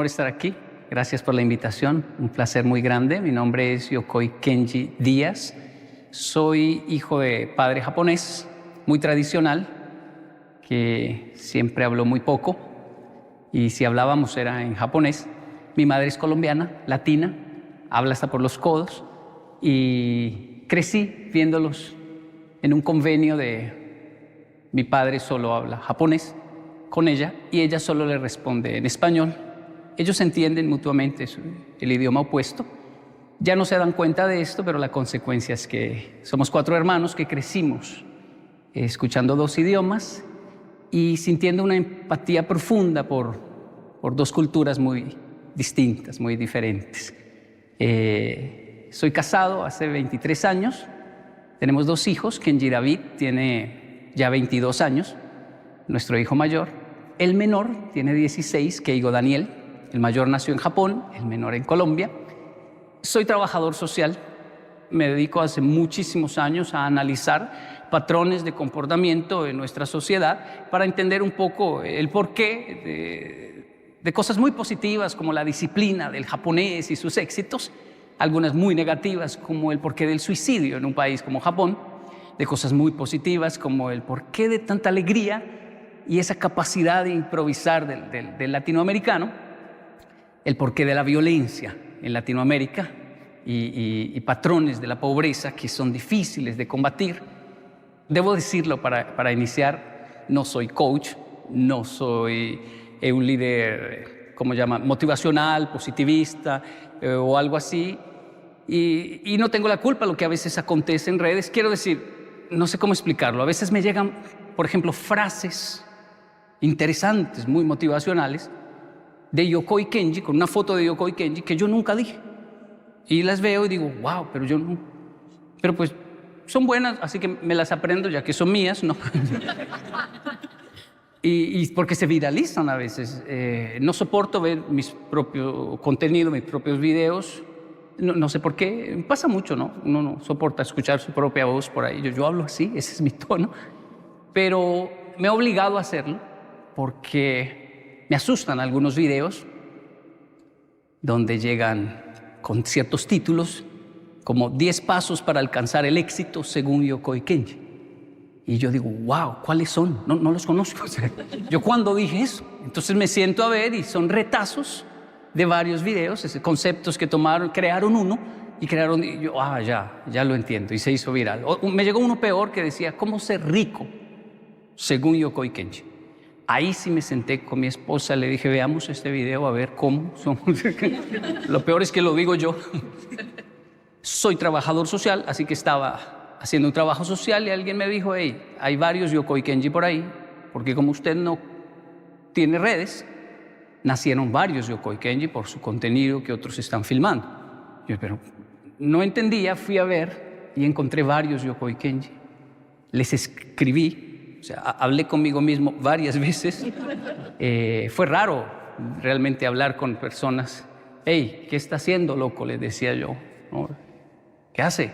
honor estar aquí. Gracias por la invitación. Un placer muy grande. Mi nombre es Yokoi Kenji Díaz. Soy hijo de padre japonés, muy tradicional, que siempre habló muy poco. Y si hablábamos era en japonés. Mi madre es colombiana, latina, habla hasta por los codos. Y crecí viéndolos en un convenio de mi padre solo habla japonés con ella y ella solo le responde en español. Ellos entienden mutuamente el idioma opuesto. Ya no se dan cuenta de esto, pero la consecuencia es que somos 4 hermanos que crecimos escuchando 2 idiomas y sintiendo una empatía profunda por 2 culturas muy distintas, muy diferentes. Soy casado hace 23 años. Tenemos 2 hijos. Kenji David tiene ya 22 años, nuestro hijo mayor. El menor tiene 16, Keigo Daniel. El mayor nació en Japón, el menor en Colombia. Soy trabajador social. Me dedico hace muchísimos años a analizar patrones de comportamiento en nuestra sociedad para entender un poco el porqué de cosas muy positivas como la disciplina del japonés y sus éxitos, algunas muy negativas como el porqué del suicidio en un país como Japón, de cosas muy positivas como el porqué de tanta alegría y esa capacidad de improvisar del latinoamericano, el porqué de la violencia en Latinoamérica y patrones de la pobreza que son difíciles de combatir. Debo decirlo para iniciar, no soy coach, no soy un líder, ¿cómo llama?, motivacional, positivista o algo así. Y no tengo la culpa de lo que a veces acontece en redes. Quiero decir, no sé cómo explicarlo. A veces me llegan, por ejemplo, frases interesantes, muy motivacionales, de Yokoi Kenji, con una foto de Yokoi Kenji que yo nunca dije. Y las veo y digo, wow, pero yo no. Pero pues son buenas, así que me las aprendo ya que son mías, ¿no? y porque se viralizan a veces. No soporto ver mis propios contenidos, mis propios videos. No sé por qué. Pasa mucho, ¿no? Uno no soporta escuchar su propia voz por ahí. Yo hablo así, ese es mi tono. Pero me he obligado a hacerlo porque me asustan algunos videos donde llegan con ciertos títulos como 10 pasos para alcanzar el éxito según Yokoi Kenji. Y yo digo, wow, ¿cuáles son? No los conozco. O sea, ¿yo cuándo dije eso? Entonces me siento a ver y son retazos de varios videos, conceptos que tomaron, crearon uno y crearon, y yo, ya lo entiendo, y se hizo viral. Me llegó uno peor que decía, ¿cómo ser rico según Yokoi Kenji? Ahí sí me senté con mi esposa, le dije, veamos este video a ver cómo somos. Lo peor es que lo digo yo. Soy trabajador social, así que estaba haciendo un trabajo social y alguien me dijo, hey, hay varios Yokoi Kenji por ahí, porque como usted no tiene redes, nacieron varios Yokoi Kenji por su contenido que otros están filmando. Yo, pero no entendía, fui a ver y encontré varios Yokoi Kenji. Les escribí. O sea, hablé conmigo mismo varias veces. Fue raro realmente hablar con personas. Hey, ¿qué está haciendo, loco?, les decía yo. ¿No? ¿Qué hace?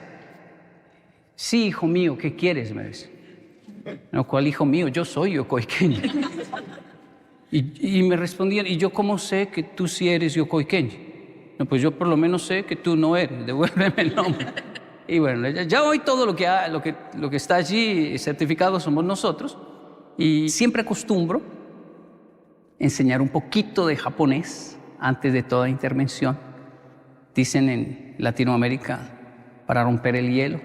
Sí, hijo mío, ¿qué quieres?, me dice. No, ¿cuál hijo mío? Yo soy Yokoi Kenji. Y me respondían, ¿y yo cómo sé que tú sí eres Yokoi Kenji? No, pues yo por lo menos sé que tú no eres. Devuélveme el nombre. Y bueno, ya hoy todo lo que está allí certificado somos nosotros. Y siempre acostumbro enseñar un poquito de japonés antes de toda intervención. Dicen en Latinoamérica, para romper el hielo.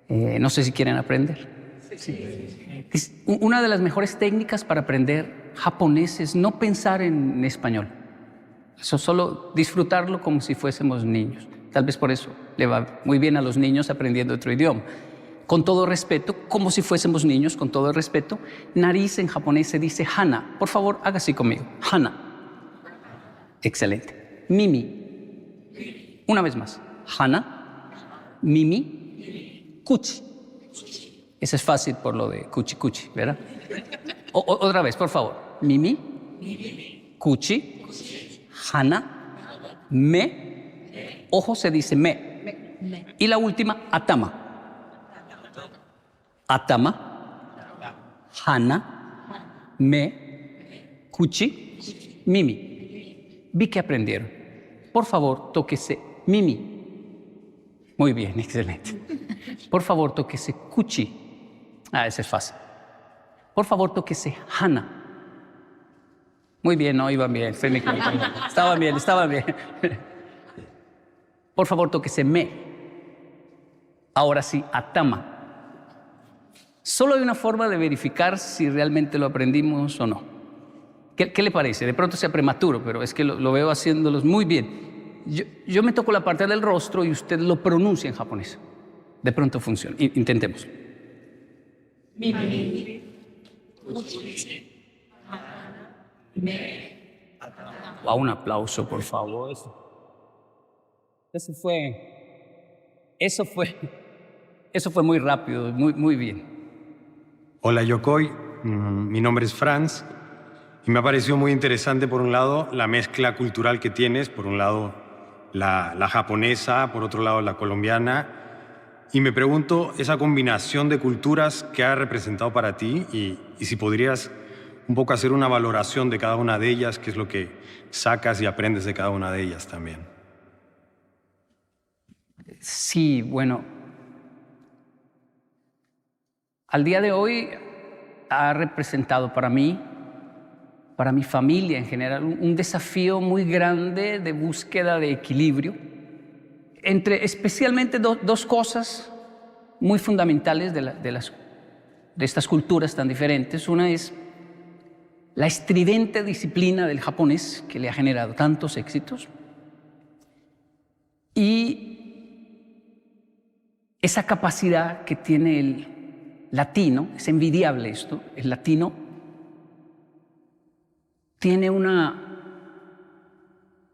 No sé si quieren aprender. Sí. Una de las mejores técnicas para aprender japonés es no pensar en español. Eso, solo disfrutarlo como si fuésemos niños. Tal vez por eso le va muy bien a los niños aprendiendo otro idioma. Con todo respeto, como si fuésemos niños, con todo respeto, nariz en japonés se dice hana. Por favor, haga así conmigo. Hana. Excelente. Mimi. Una vez más. Hana. Mimi. Kuchi. Eso es fácil por lo de kuchi kuchi, ¿verdad? Otra vez, por favor. Mimi. Kuchi. Hana. Me. Ojo se dice me. Y la última, atama. Atama. Hana. Me. Kuchi. Mimi. vi que aprendieron. Por favor, tóquese Mimi. Muy bien, excelente. Por favor, tóquese Cuchi. Ese es fácil. Por favor, tóquese Hana. Muy bien, no, iban bien. Estaban bien, estaban bien. Por favor, tóquese Me. Ahora sí, Atama. Solo hay una forma de verificar si realmente lo aprendimos o no. ¿Qué le parece? De pronto sea prematuro, pero es que lo veo haciéndolos muy bien. Yo me toco la parte del rostro y usted lo pronuncia en japonés. De pronto funciona. Intentemos. A un aplauso, por favor. Eso fue muy rápido, muy bien. Hola Yokoi, mi nombre es Franz y me ha parecido muy interesante por un lado la mezcla cultural que tienes, por un lado la japonesa, por otro lado la colombiana, y me pregunto esa combinación de culturas que ha representado para ti y si podrías un poco hacer una valoración de cada una de ellas, qué es lo que sacas y aprendes de cada una de ellas también. Sí, bueno, al día de hoy ha representado para mí, para mi familia en general, un desafío muy grande de búsqueda de equilibrio entre especialmente dos cosas muy fundamentales de estas culturas tan diferentes. Una es la estridente disciplina del japonés, que le ha generado tantos éxitos, y esa capacidad que tiene el latino. Es envidiable esto. El latino tiene una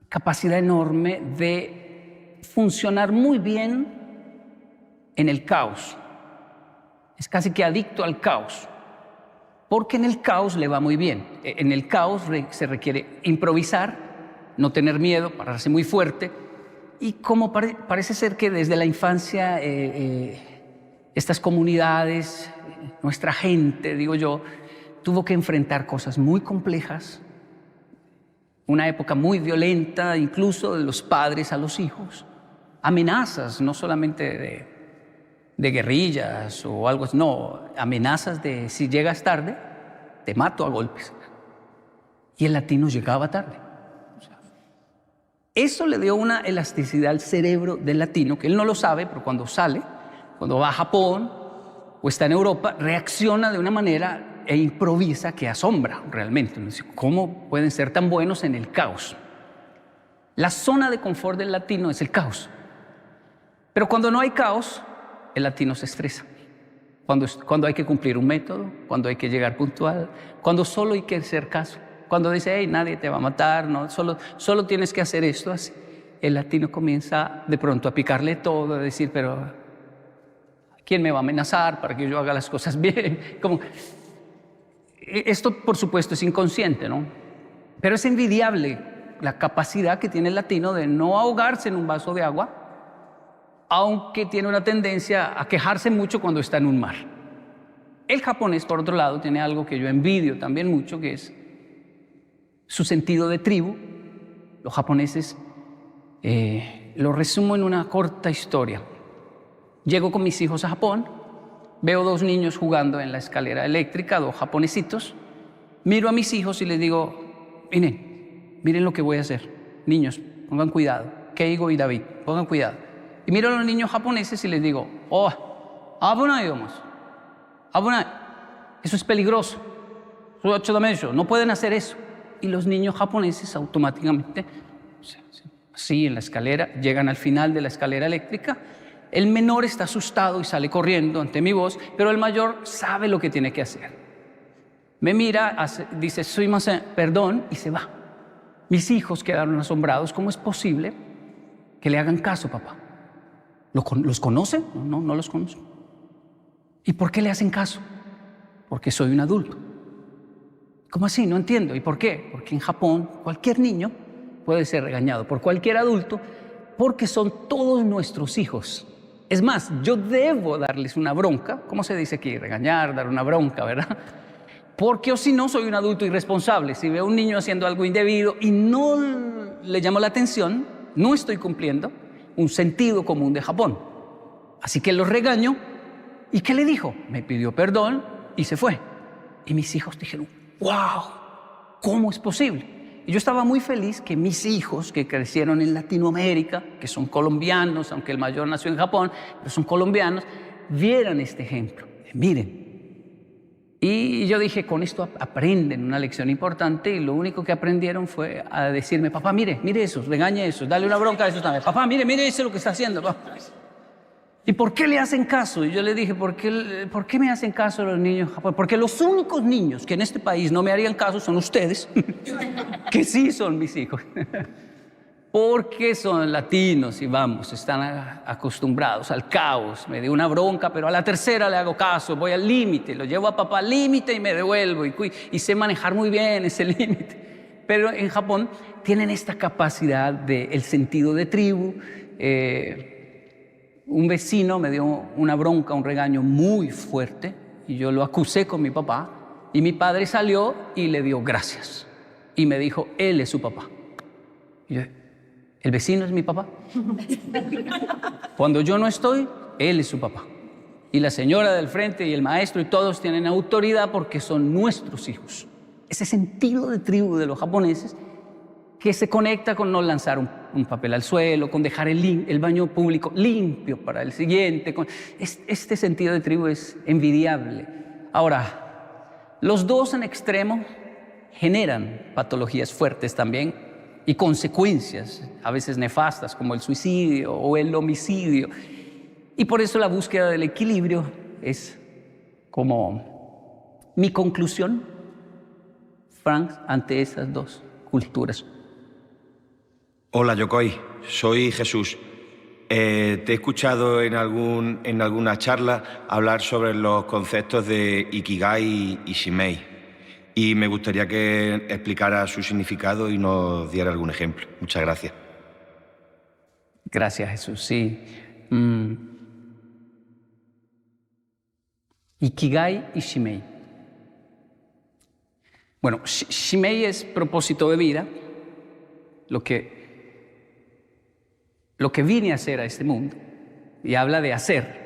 capacidad enorme de funcionar muy bien en el caos. Es casi que adicto al caos, porque en el caos le va muy bien. En el caos se requiere improvisar, no tener miedo, pararse muy fuerte. Y como parece ser que desde la infancia estas comunidades, nuestra gente, digo yo, tuvo que enfrentar cosas muy complejas, una época muy violenta, incluso de los padres a los hijos, amenazas no solamente de guerrillas o algo así, no, amenazas de si llegas tarde, te mato a golpes. Y el latino llegaba tarde. Eso le dio una elasticidad al cerebro del latino, que él no lo sabe, pero cuando sale, cuando va a Japón o está en Europa, reacciona de una manera e improvisa que asombra realmente. ¿Cómo pueden ser tan buenos en el caos? La zona de confort del latino es el caos. Pero cuando no hay caos, el latino se estresa. Cuando hay que cumplir un método, cuando hay que llegar puntual, cuando solo hay que hacer caso, cuando dice, hey, nadie te va a matar, no, solo tienes que hacer esto, así. El latino comienza de pronto a picarle todo, a decir, pero ¿quién me va a amenazar para que yo haga las cosas bien? Esto, por supuesto, es inconsciente, ¿no? Pero es envidiable la capacidad que tiene el latino de no ahogarse en un vaso de agua, aunque tiene una tendencia a quejarse mucho cuando está en un mar. El japonés, por otro lado, tiene algo que yo envidio también mucho, que es su sentido de tribu. Los japoneses, lo resumo en una corta historia. Llego con mis hijos a Japón, veo dos niños jugando en la escalera eléctrica, dos japonesitos, miro a mis hijos y les digo, miren lo que voy a hacer. Niños, pongan cuidado. Keigo y David, pongan cuidado. Y miro a los niños japoneses y les digo, abunai, abunai, eso es peligroso, no pueden hacer eso. Y los niños japoneses automáticamente, así en la escalera, llegan al final de la escalera eléctrica. El menor está asustado y sale corriendo ante mi voz, pero el mayor sabe lo que tiene que hacer. Me mira, dice, sumimasen, perdón, y se va. Mis hijos quedaron asombrados. ¿Cómo es posible que le hagan caso, papá? ¿Los conocen? No los conozco. ¿Y por qué le hacen caso? Porque soy un adulto. ¿Cómo así? No entiendo. ¿Y por qué? Porque en Japón cualquier niño puede ser regañado por cualquier adulto porque son todos nuestros hijos. Es más, yo debo darles una bronca. ¿Cómo se dice aquí? Regañar, dar una bronca, ¿verdad? Porque o si no, soy un adulto irresponsable. Si veo a un niño haciendo algo indebido y no le llamo la atención, no estoy cumpliendo un sentido común de Japón. Así que lo regaño. ¿Y qué le dijo? Me pidió perdón y se fue. Y mis hijos dijeron, ¡wow! ¿Cómo es posible? Y yo estaba muy feliz que mis hijos, que crecieron en Latinoamérica, que son colombianos, aunque el mayor nació en Japón, pero son colombianos, vieran este ejemplo. Miren. Y yo dije, con esto aprenden una lección importante, y lo único que aprendieron fue a decirme, papá, mire eso, regañe eso, dale una bronca a eso también. Papá, mire eso lo que está haciendo, papá. ¿Y por qué le hacen caso? Y yo le dije, ¿por qué me hacen caso los niños japoneses? Porque los únicos niños que en este país no me harían caso son ustedes, que sí son mis hijos. Porque son latinos y vamos, están acostumbrados al caos. Me dio una bronca, pero a la tercera le hago caso, voy al límite, lo llevo a papá al límite y me devuelvo. Y sé manejar muy bien ese límite. Pero en Japón tienen esta capacidad del sentido de tribu. Un vecino me dio una bronca, un regaño muy fuerte, y yo lo acusé con mi papá. Y mi padre salió y le dio gracias. Y me dijo, él es su papá. Y yo, ¿el vecino es mi papá? Cuando yo no estoy, él es su papá. Y la señora del frente y el maestro y todos tienen autoridad porque son nuestros hijos. Ese sentido de tribu de los japoneses que se conecta con no lanzar un papel al suelo, con dejar el baño público limpio para el siguiente. Este sentido de tribu es envidiable. Ahora, los dos en extremo generan patologías fuertes también, y consecuencias a veces nefastas como el suicidio o el homicidio. Y por eso la búsqueda del equilibrio es como mi conclusión, Frank, ante esas dos culturas. Hola Yokoi, soy Jesús. Te he escuchado en alguna charla hablar sobre los conceptos de Ikigai y Shimei. Y me gustaría que explicara su significado y nos diera algún ejemplo. Muchas gracias. Gracias, Jesús. Sí. Ikigai y Shimei. Bueno, Shimei es propósito de vida, lo que vine a hacer a este mundo, y habla de hacer.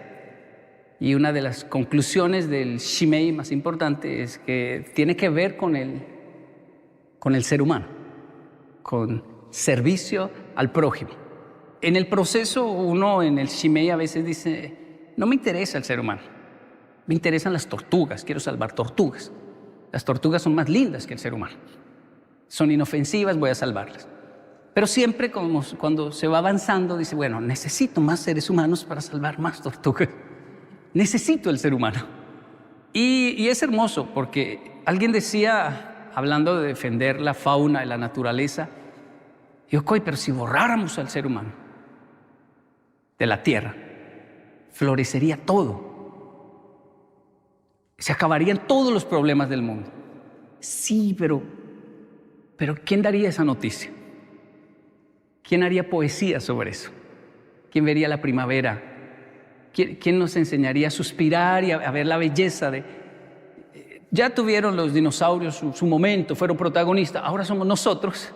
Y una de las conclusiones del Shimei más importante es que tiene que ver con el ser humano, con servicio al prójimo. En el proceso, uno en el Shimei a veces dice, no me interesa el ser humano, me interesan las tortugas, quiero salvar tortugas. Las tortugas son más lindas que el ser humano, son inofensivas, voy a salvarlas. Pero siempre cuando se va avanzando dice, bueno, necesito más seres humanos para salvar más tortugas. Necesito el ser humano. Y es hermoso porque alguien decía, hablando de defender la fauna y la naturaleza, Yokoi, pero si borráramos al ser humano de la tierra, florecería todo. Se acabarían todos los problemas del mundo. Sí, pero ¿quién daría esa noticia? ¿Quién haría poesía sobre eso? ¿Quién vería la primavera? ¿Quién nos enseñaría a suspirar y a ver la belleza de... Ya tuvieron los dinosaurios su momento, fueron protagonistas, ahora somos nosotros.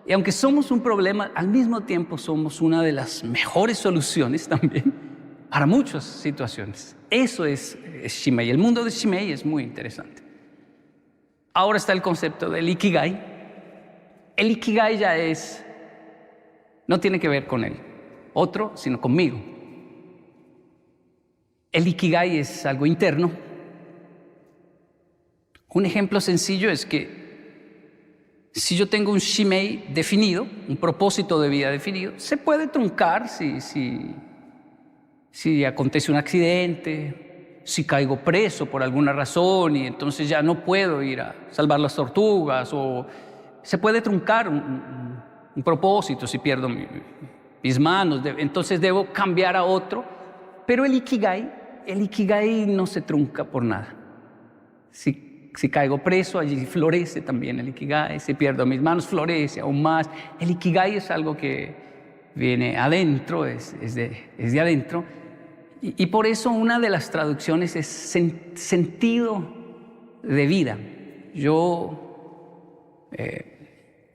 Y aunque somos un problema, al mismo tiempo somos una de las mejores soluciones también para muchas situaciones. Eso es Shimei. El mundo de Shimei es muy interesante. Ahora está el concepto del Ikigai. El Ikigai ya no tiene que ver con el otro, sino conmigo. El Ikigai es algo interno. Un ejemplo sencillo es que si yo tengo un Shimei definido, un propósito de vida definido, se puede truncar si acontece un accidente, si caigo preso por alguna razón y entonces ya no puedo ir a salvar las tortugas, o se puede truncar un propósito si pierdo mis manos, entonces debo cambiar a otro. Pero el Ikigai no se trunca por nada. Si caigo preso, allí florece también el Ikigai. Si pierdo mis manos, florece aún más. El Ikigai es algo que viene adentro, es de adentro. Y por eso una de las traducciones es sentido de vida. Yo,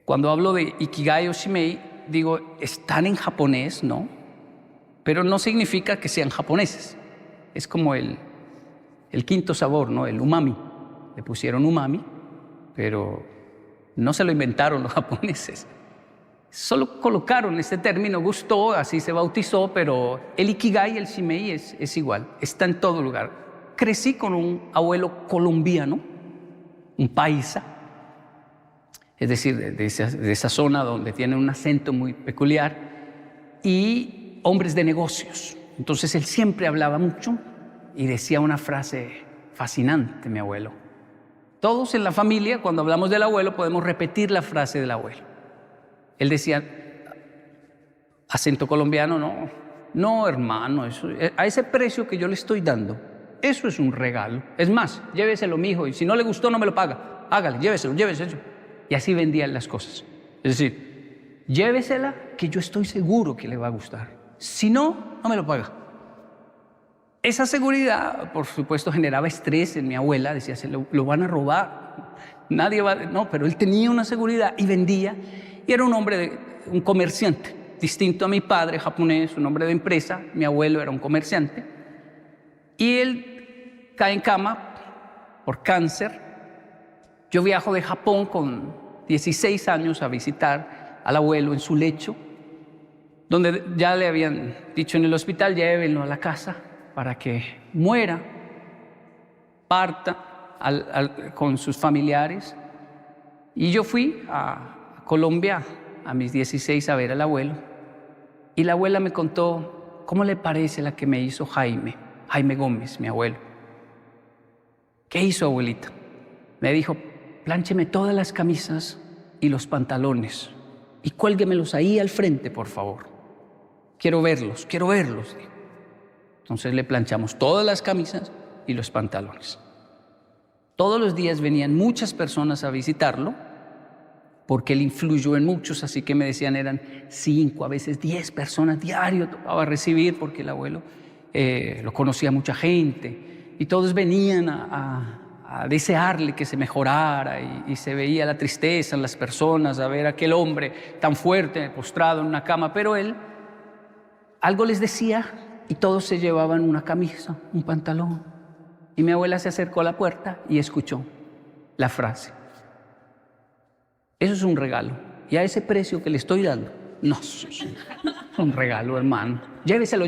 cuando hablo de Ikigai o Shimei, digo, están en japonés, ¿no? Pero no significa que sean japoneses. Es como el quinto sabor, ¿no? El umami. Le pusieron umami, pero no se lo inventaron los japoneses. Solo colocaron este término, gustó, así se bautizó, pero el Ikigai y el Shimei es igual, está en todo lugar. Crecí con un abuelo colombiano, un paisa, es decir, de esa zona donde tiene un acento muy peculiar, y hombres de negocios. Entonces él siempre hablaba mucho y decía una frase fascinante, mi abuelo. Todos en la familia, cuando hablamos del abuelo, podemos repetir la frase del abuelo. Él decía, acento colombiano, no hermano, eso, a ese precio que yo le estoy dando, eso es un regalo. Es más, lléveselo, mijo, y si no le gustó, no me lo paga. Hágale, lléveselo. Y así vendían las cosas. Es decir, llévesela, que yo estoy seguro que le va a gustar. Si no, no me lo paga. Esa seguridad, por supuesto, generaba estrés en mi abuela. Decía, lo van a robar. Nadie va... No, pero él tenía una seguridad y vendía. Y era un hombre, un comerciante, distinto a mi padre japonés, un hombre de empresa. Mi abuelo era un comerciante. Y él cae en cama por cáncer. Yo viajo de Japón con 16 años a visitar al abuelo en su lecho, donde ya le habían dicho en el hospital, llévenlo a la casa para que muera, parta con sus familiares. Y yo fui a Colombia a mis 16 a ver al abuelo. Y la abuela me contó, ¿cómo le parece la que me hizo Jaime Gómez, mi abuelo? ¿Qué hizo, abuelita? Me dijo, pláncheme todas las camisas y los pantalones y cuélguemelos ahí al frente, por favor. Quiero verlos. Dijo. Entonces le planchamos todas las camisas y los pantalones. Todos los días venían muchas personas a visitarlo, porque él influyó en muchos, así que me decían eran 5, a veces 10 personas diario tocaba recibir, porque el abuelo lo conocía mucha gente, y todos venían a desearle que se mejorara, y se veía la tristeza en las personas, a ver a aquel hombre tan fuerte, postrado en una cama, pero él algo les decía, y todos se llevaban una camisa, un pantalón, y mi abuela se acercó a la puerta y escuchó la frase. Eso es un regalo. Y a ese precio que le estoy dando, no, es un regalo, hermano. Lléveselo.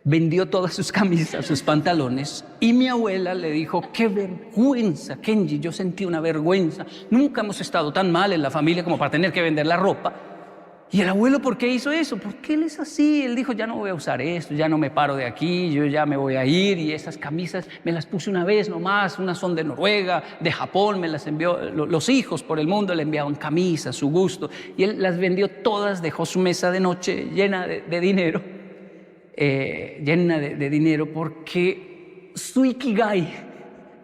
Vendió todas sus camisas, sus pantalones. Y mi abuela le dijo, qué vergüenza, Kenji, yo sentí una vergüenza. Nunca hemos estado tan mal en la familia como para tener que vender la ropa. Y el abuelo, ¿por qué hizo eso? Porque él es así. Él dijo, ya no voy a usar esto, ya no me paro de aquí, yo ya me voy a ir. Y esas camisas me las puse una vez nomás, unas son de Noruega, de Japón, me las envió. Los hijos por el mundo le enviaban camisas, su gusto. Y él las vendió todas, dejó su mesa de noche llena de dinero. Llena de dinero, porque su Ikigai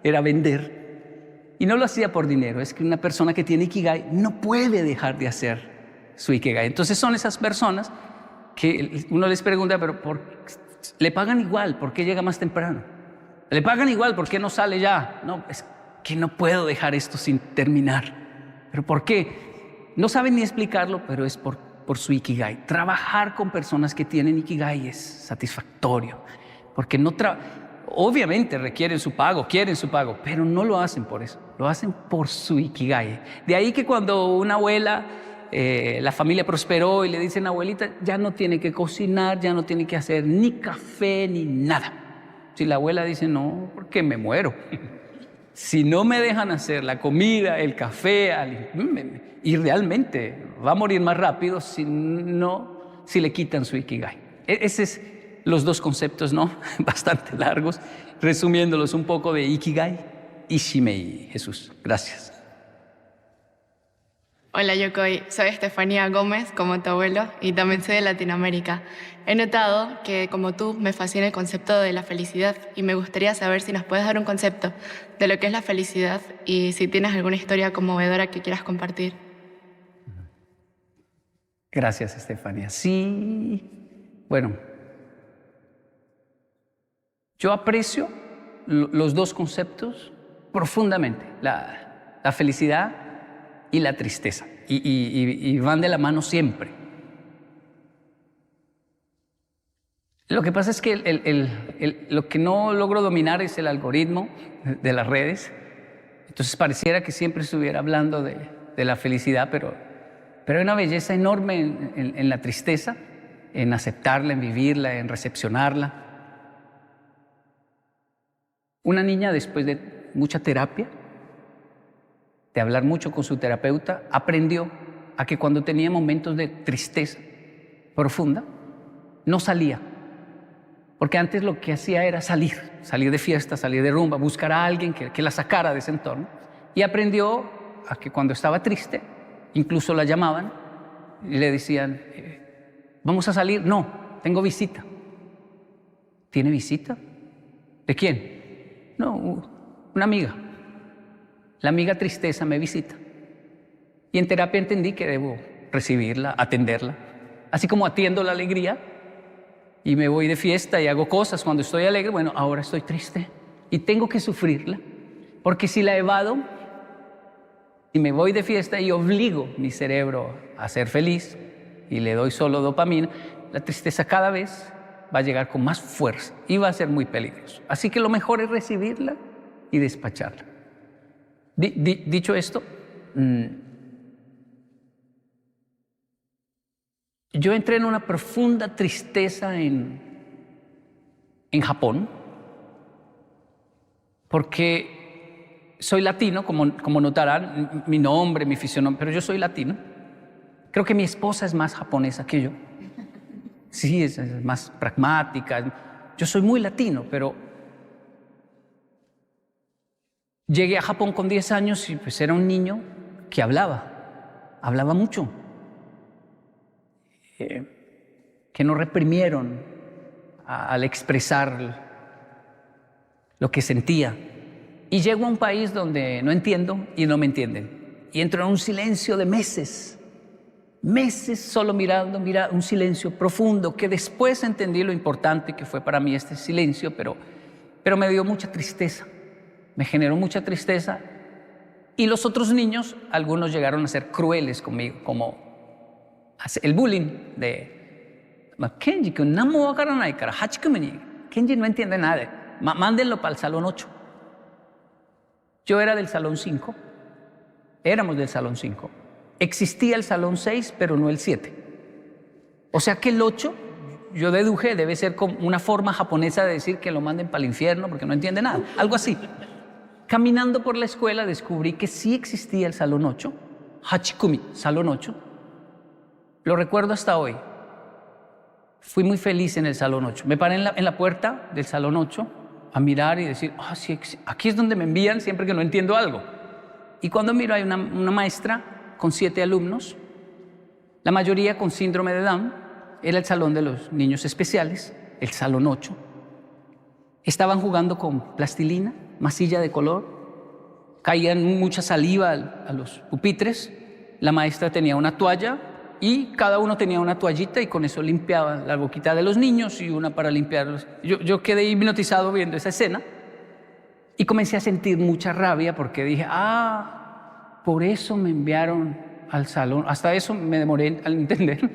era vender. Y no lo hacía por dinero, es que una persona que tiene Ikigai no puede dejar de hacer su Ikigai. Entonces son esas personas que uno les pregunta, pero le pagan igual, ¿por qué llega más temprano? Le pagan igual, ¿por qué no sale ya? No, es que no puedo dejar esto sin terminar. ¿Pero por qué? No saben ni explicarlo, pero es por su Ikigai. Trabajar con personas que tienen Ikigai es satisfactorio, porque obviamente requieren su pago, quieren su pago, pero no lo hacen por eso, lo hacen por su Ikigai. De ahí que cuando una abuela, la familia prosperó y le dicen, abuelita, ya no tiene que cocinar, ya no tiene que hacer ni café ni nada. Si la abuela dice, no, porque me muero. Si no me dejan hacer la comida, el café, y realmente va a morir más rápido si le quitan su Ikigai. Esos son los dos conceptos, ¿no? Bastante largos, resumiéndolos un poco de Ikigai y Shimei. Jesús, gracias. Hola Yokoi, soy Estefanía Gómez, como tu abuelo, y también soy de Latinoamérica. He notado que, como tú, me fascina el concepto de la felicidad y me gustaría saber si nos puedes dar un concepto de lo que es la felicidad y si tienes alguna historia conmovedora que quieras compartir. Gracias, Estefanía. Sí, bueno, yo aprecio los dos conceptos profundamente la felicidad y la tristeza. Y van de la mano siempre. Lo que pasa es que lo que no logro dominar es el algoritmo de las redes. Entonces pareciera que siempre estuviera hablando de la felicidad, pero hay una belleza enorme en la tristeza, en aceptarla, en vivirla, en recepcionarla. Una niña, después de mucha terapia, de hablar mucho con su terapeuta, aprendió a que cuando tenía momentos de tristeza profunda, no salía. Porque antes lo que hacía era salir de fiesta, salir de rumba, buscar a alguien que la sacara de ese entorno. Y aprendió a que cuando estaba triste, incluso la llamaban y le decían, ¿vamos a salir? No, tengo visita. ¿Tiene visita? ¿De quién? No, una amiga. La amiga tristeza me visita. Y en terapia entendí que debo recibirla, atenderla. Así como atiendo la alegría y me voy de fiesta y hago cosas cuando estoy alegre, bueno, ahora estoy triste y tengo que sufrirla. Porque si la evado y me voy de fiesta y obligo mi cerebro a ser feliz y le doy solo dopamina, la tristeza cada vez va a llegar con más fuerza y va a ser muy peligroso. Así que lo mejor es recibirla y despacharla. Dicho esto, yo entré en una profunda tristeza en Japón, porque soy latino, como notarán, mi nombre, mi fisionomía, pero yo soy latino. Creo que mi esposa es más japonesa que yo. Sí, es más pragmática. Yo soy muy latino, pero llegué a Japón con 10 años y pues era un niño que hablaba mucho. Que no reprimieron al expresar lo que sentía. Y llego a un país donde no entiendo y no me entienden. Y entro en un silencio de meses solo mirando, un silencio profundo, que después entendí lo importante que fue para mí este silencio, pero me dio mucha tristeza, me generó mucha tristeza. Y los otros niños, algunos llegaron a ser crueles conmigo, como el bullying de Kenji, que Kenji no entiende nada, mándenlo para el salón 8. Yo era del salón 5, éramos del salón 5. Existía el salón 6, pero no el 7. O sea que el 8, yo deduje, debe ser como una forma japonesa de decir que lo manden para el infierno porque no entiende nada, algo así. Caminando por la escuela descubrí que sí existía el salón 8, Hachikumi, salón 8. Lo recuerdo hasta hoy. Fui muy feliz en el salón 8. Me paré en la puerta del salón 8 a mirar y decir, sí, aquí es donde me envían siempre que no entiendo algo. Y cuando miro hay una maestra con 7 alumnos, la mayoría con síndrome de Down. Era el salón de los niños especiales, el salón 8. Estaban jugando con plastilina, masilla de color, caían mucha saliva a los pupitres. La maestra tenía una toalla y cada uno tenía una toallita y con eso limpiaba la boquita de los niños y una para limpiarlos. Yo quedé hipnotizado viendo esa escena y comencé a sentir mucha rabia porque dije, por eso me enviaron al salón. Hasta eso me demoré al entender.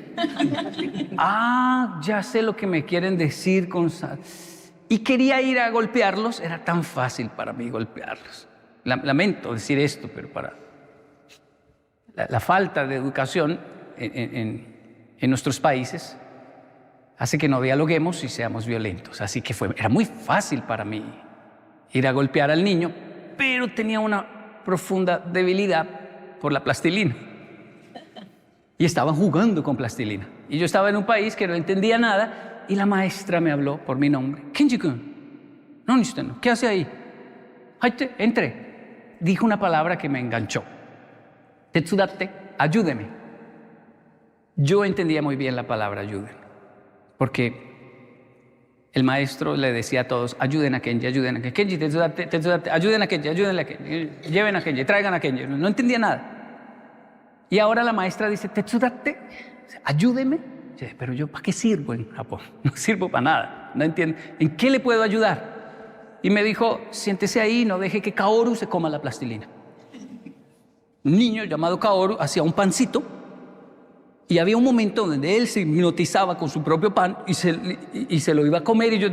Ya sé lo que me quieren decir con... Y quería ir a golpearlos. Era tan fácil para mí golpearlos. Lamento decir esto, pero para la falta de educación en nuestros países hace que no dialoguemos y seamos violentos. Así que era muy fácil para mí ir a golpear al niño, pero tenía una profunda debilidad por la plastilina. Y estaban jugando con plastilina. Y yo estaba en un país que no entendía nada y la maestra me habló por mi nombre. Kenji-kun, no, ¿qué hace ahí? Entre. Dijo una palabra que me enganchó. Tetsudate, ayúdeme. Yo entendía muy bien la palabra ayúdenme, porque el maestro le decía a todos, ayuden a Kenji, Kenji, tetsudate, ayuden a Kenji, lleven a Kenji, traigan a Kenji. No entendía nada. Y ahora la maestra dice, tetsudate, ayúdeme. Pero yo, ¿para qué sirvo en Japón? No sirvo para nada, no entiendo. ¿En qué le puedo ayudar? y me dijo, siéntese ahí, no deje que Kaoru se coma la plastilina. Un niño llamado Kaoru hacía un pancito y había un momento donde él se hipnotizaba con su propio pan y se lo iba a comer y yo,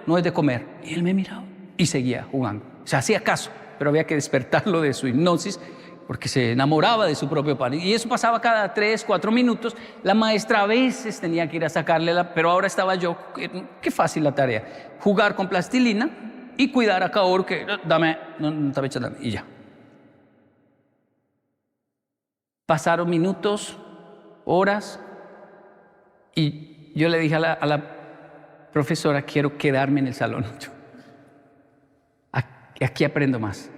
no es de comer. Y él me miraba y seguía jugando. O sea, hacía caso, pero había que despertarlo de su hipnosis porque se enamoraba de su propio pan. Y eso pasaba cada 3, 4 minutos. La maestra a veces tenía que ir a sacarle pero ahora estaba yo, qué fácil la tarea. Jugar con plastilina y cuidar a Kaoru que, no te echando, y ya. Pasaron minutos, horas, y yo le dije a la profesora, quiero quedarme en el salón 8. Aquí aprendo más.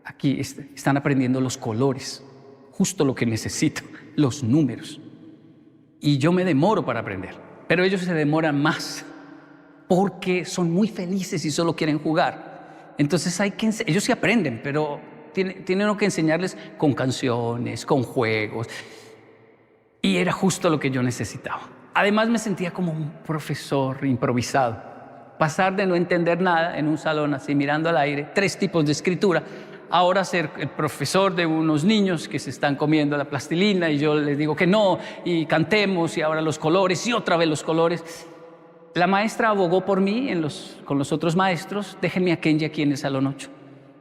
Aquí están aprendiendo los colores, justo lo que necesito, los números. Y yo me demoro para aprender, pero ellos se demoran más porque son muy felices y solo quieren jugar. Entonces ellos sí aprenden, pero tiene uno que enseñarles con canciones, con juegos. Y era justo lo que yo necesitaba. Además me sentía como un profesor improvisado. Pasar de no entender nada en un salón así mirando al aire, 3 tipos de escritura, ahora ser el profesor de unos niños que se están comiendo la plastilina y yo les digo que no, y cantemos, y ahora los colores, y otra vez los colores. La maestra abogó por mí con los otros maestros, déjenme a Kenji aquí en el salón 8.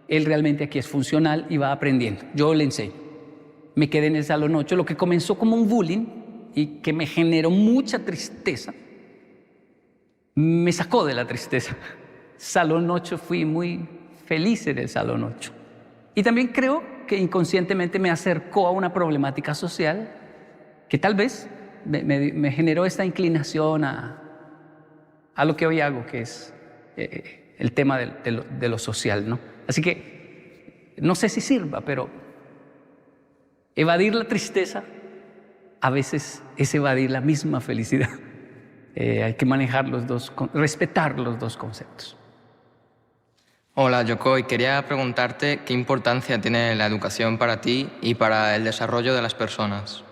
Él realmente aquí es funcional y va aprendiendo, yo le enseño. Me quedé en el salón 8, lo que comenzó como un bullying y que me generó mucha tristeza, me sacó de la tristeza. Salón 8, fui muy feliz en el salón 8. Y también creo que inconscientemente me acercó a una problemática social que tal vez me generó esta inclinación a lo que hoy hago, que es el tema de lo social, ¿no? Así que no sé si sirva, pero evadir la tristeza a veces es evadir la misma felicidad. Hay que manejar respetar los dos conceptos. Hola, Yokoi. Quería preguntarte qué importancia tiene la educación para ti y para el desarrollo de las personas.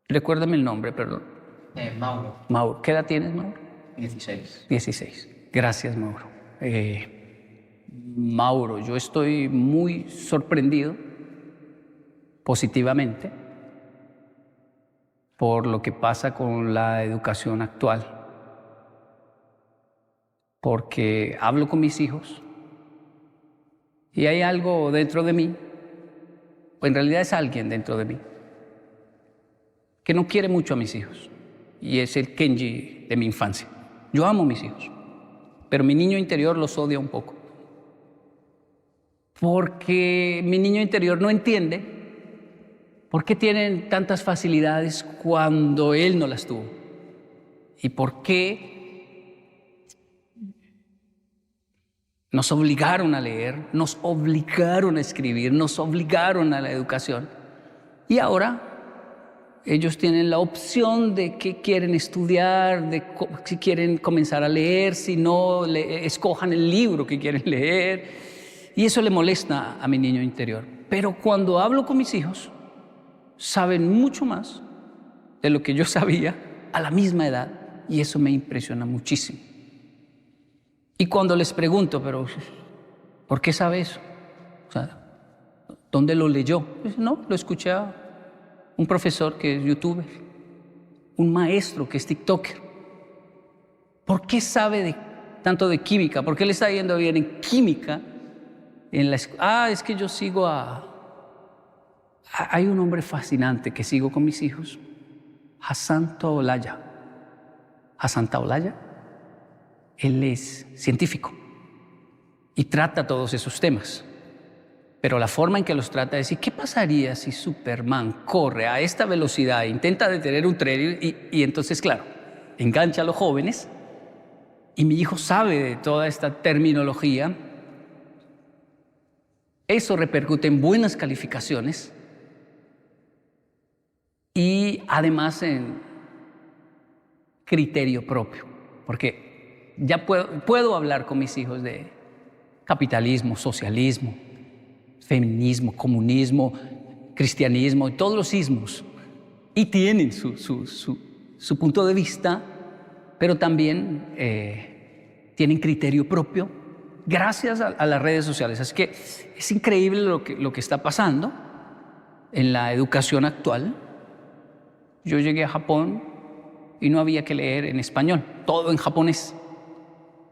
Recuérdame el nombre, perdón. Mauro. Mauro. ¿Qué edad tienes, Mauro? 16. 16. Gracias, Mauro. Mauro, yo estoy muy sorprendido positivamente por lo que pasa con la educación actual. Porque hablo con mis hijos y hay algo dentro de mí, o en realidad es alguien dentro de mí, que no quiere mucho a mis hijos, y es el Kenji de mi infancia. Yo amo a mis hijos, pero mi niño interior los odia un poco. Porque mi niño interior no entiende por qué tienen tantas facilidades cuando él no las tuvo. Y por qué nos obligaron a leer, nos obligaron a escribir, nos obligaron a la educación. Y ahora ellos tienen la opción de qué quieren estudiar, de si quieren comenzar a leer, si no, escojan el libro que quieren leer. Y eso le molesta a mi niño interior. Pero cuando hablo con mis hijos, saben mucho más de lo que yo sabía a la misma edad, y eso me impresiona muchísimo. Y cuando les pregunto, pero ¿por qué sabe eso? O sea, ¿dónde lo leyó? Pues no, lo escuché a un profesor que es youtuber, un maestro que es tiktoker. ¿Por qué sabe tanto de química? ¿Por qué le está yendo bien en química? Es que yo sigo hay un hombre fascinante que sigo con mis hijos, Hassan Taolalla. Hassan Taolalla. Él es científico y trata todos esos temas. Pero la forma en que los trata es, ¿y qué pasaría si Superman corre a esta velocidad e intenta detener un tren? Y entonces, claro, engancha a los jóvenes, y mi hijo sabe de toda esta terminología. Eso repercute en buenas calificaciones y además en criterio propio, porque ya puedo hablar con mis hijos de capitalismo, socialismo, feminismo, comunismo, cristianismo, todos los ismos, y tienen su punto de vista, pero también tienen criterio propio gracias a las redes sociales. Así que es increíble lo que está pasando en la educación actual. Yo llegué a Japón y no había que leer en español, todo en japonés.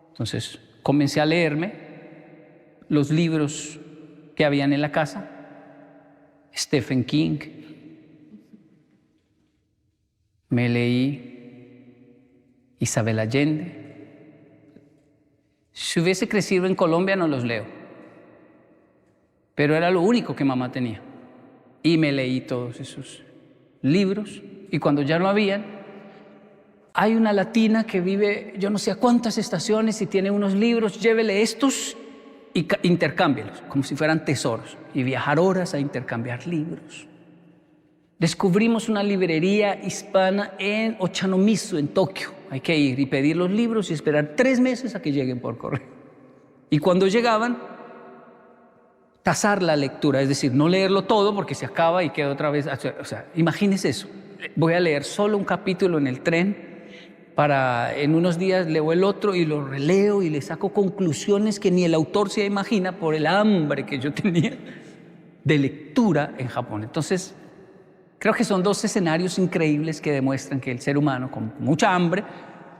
Entonces comencé a leerme los libros que habían en la casa, Stephen King. Me leí Isabel Allende. Si hubiese crecido en Colombia no los leo, pero era lo único que mamá tenía. Y me leí todos esos libros y cuando ya no habían, hay una latina que vive yo no sé a cuántas estaciones y tiene unos libros, llévele estos y intercámbielos, como si fueran tesoros, y viajar horas a intercambiar libros. Descubrimos una librería hispana en Ochanomizu, en Tokio. Hay que ir y pedir los libros y esperar 3 meses a que lleguen por correo. Y cuando llegaban, tasar la lectura, es decir, no leerlo todo porque se acaba y queda otra vez. O sea, imagínense eso. Voy a leer solo un capítulo en el tren, en unos días leo el otro y lo releo y le saco conclusiones que ni el autor se imagina por el hambre que yo tenía de lectura en Japón. Entonces, creo que son 2 escenarios increíbles que demuestran que el ser humano con mucha hambre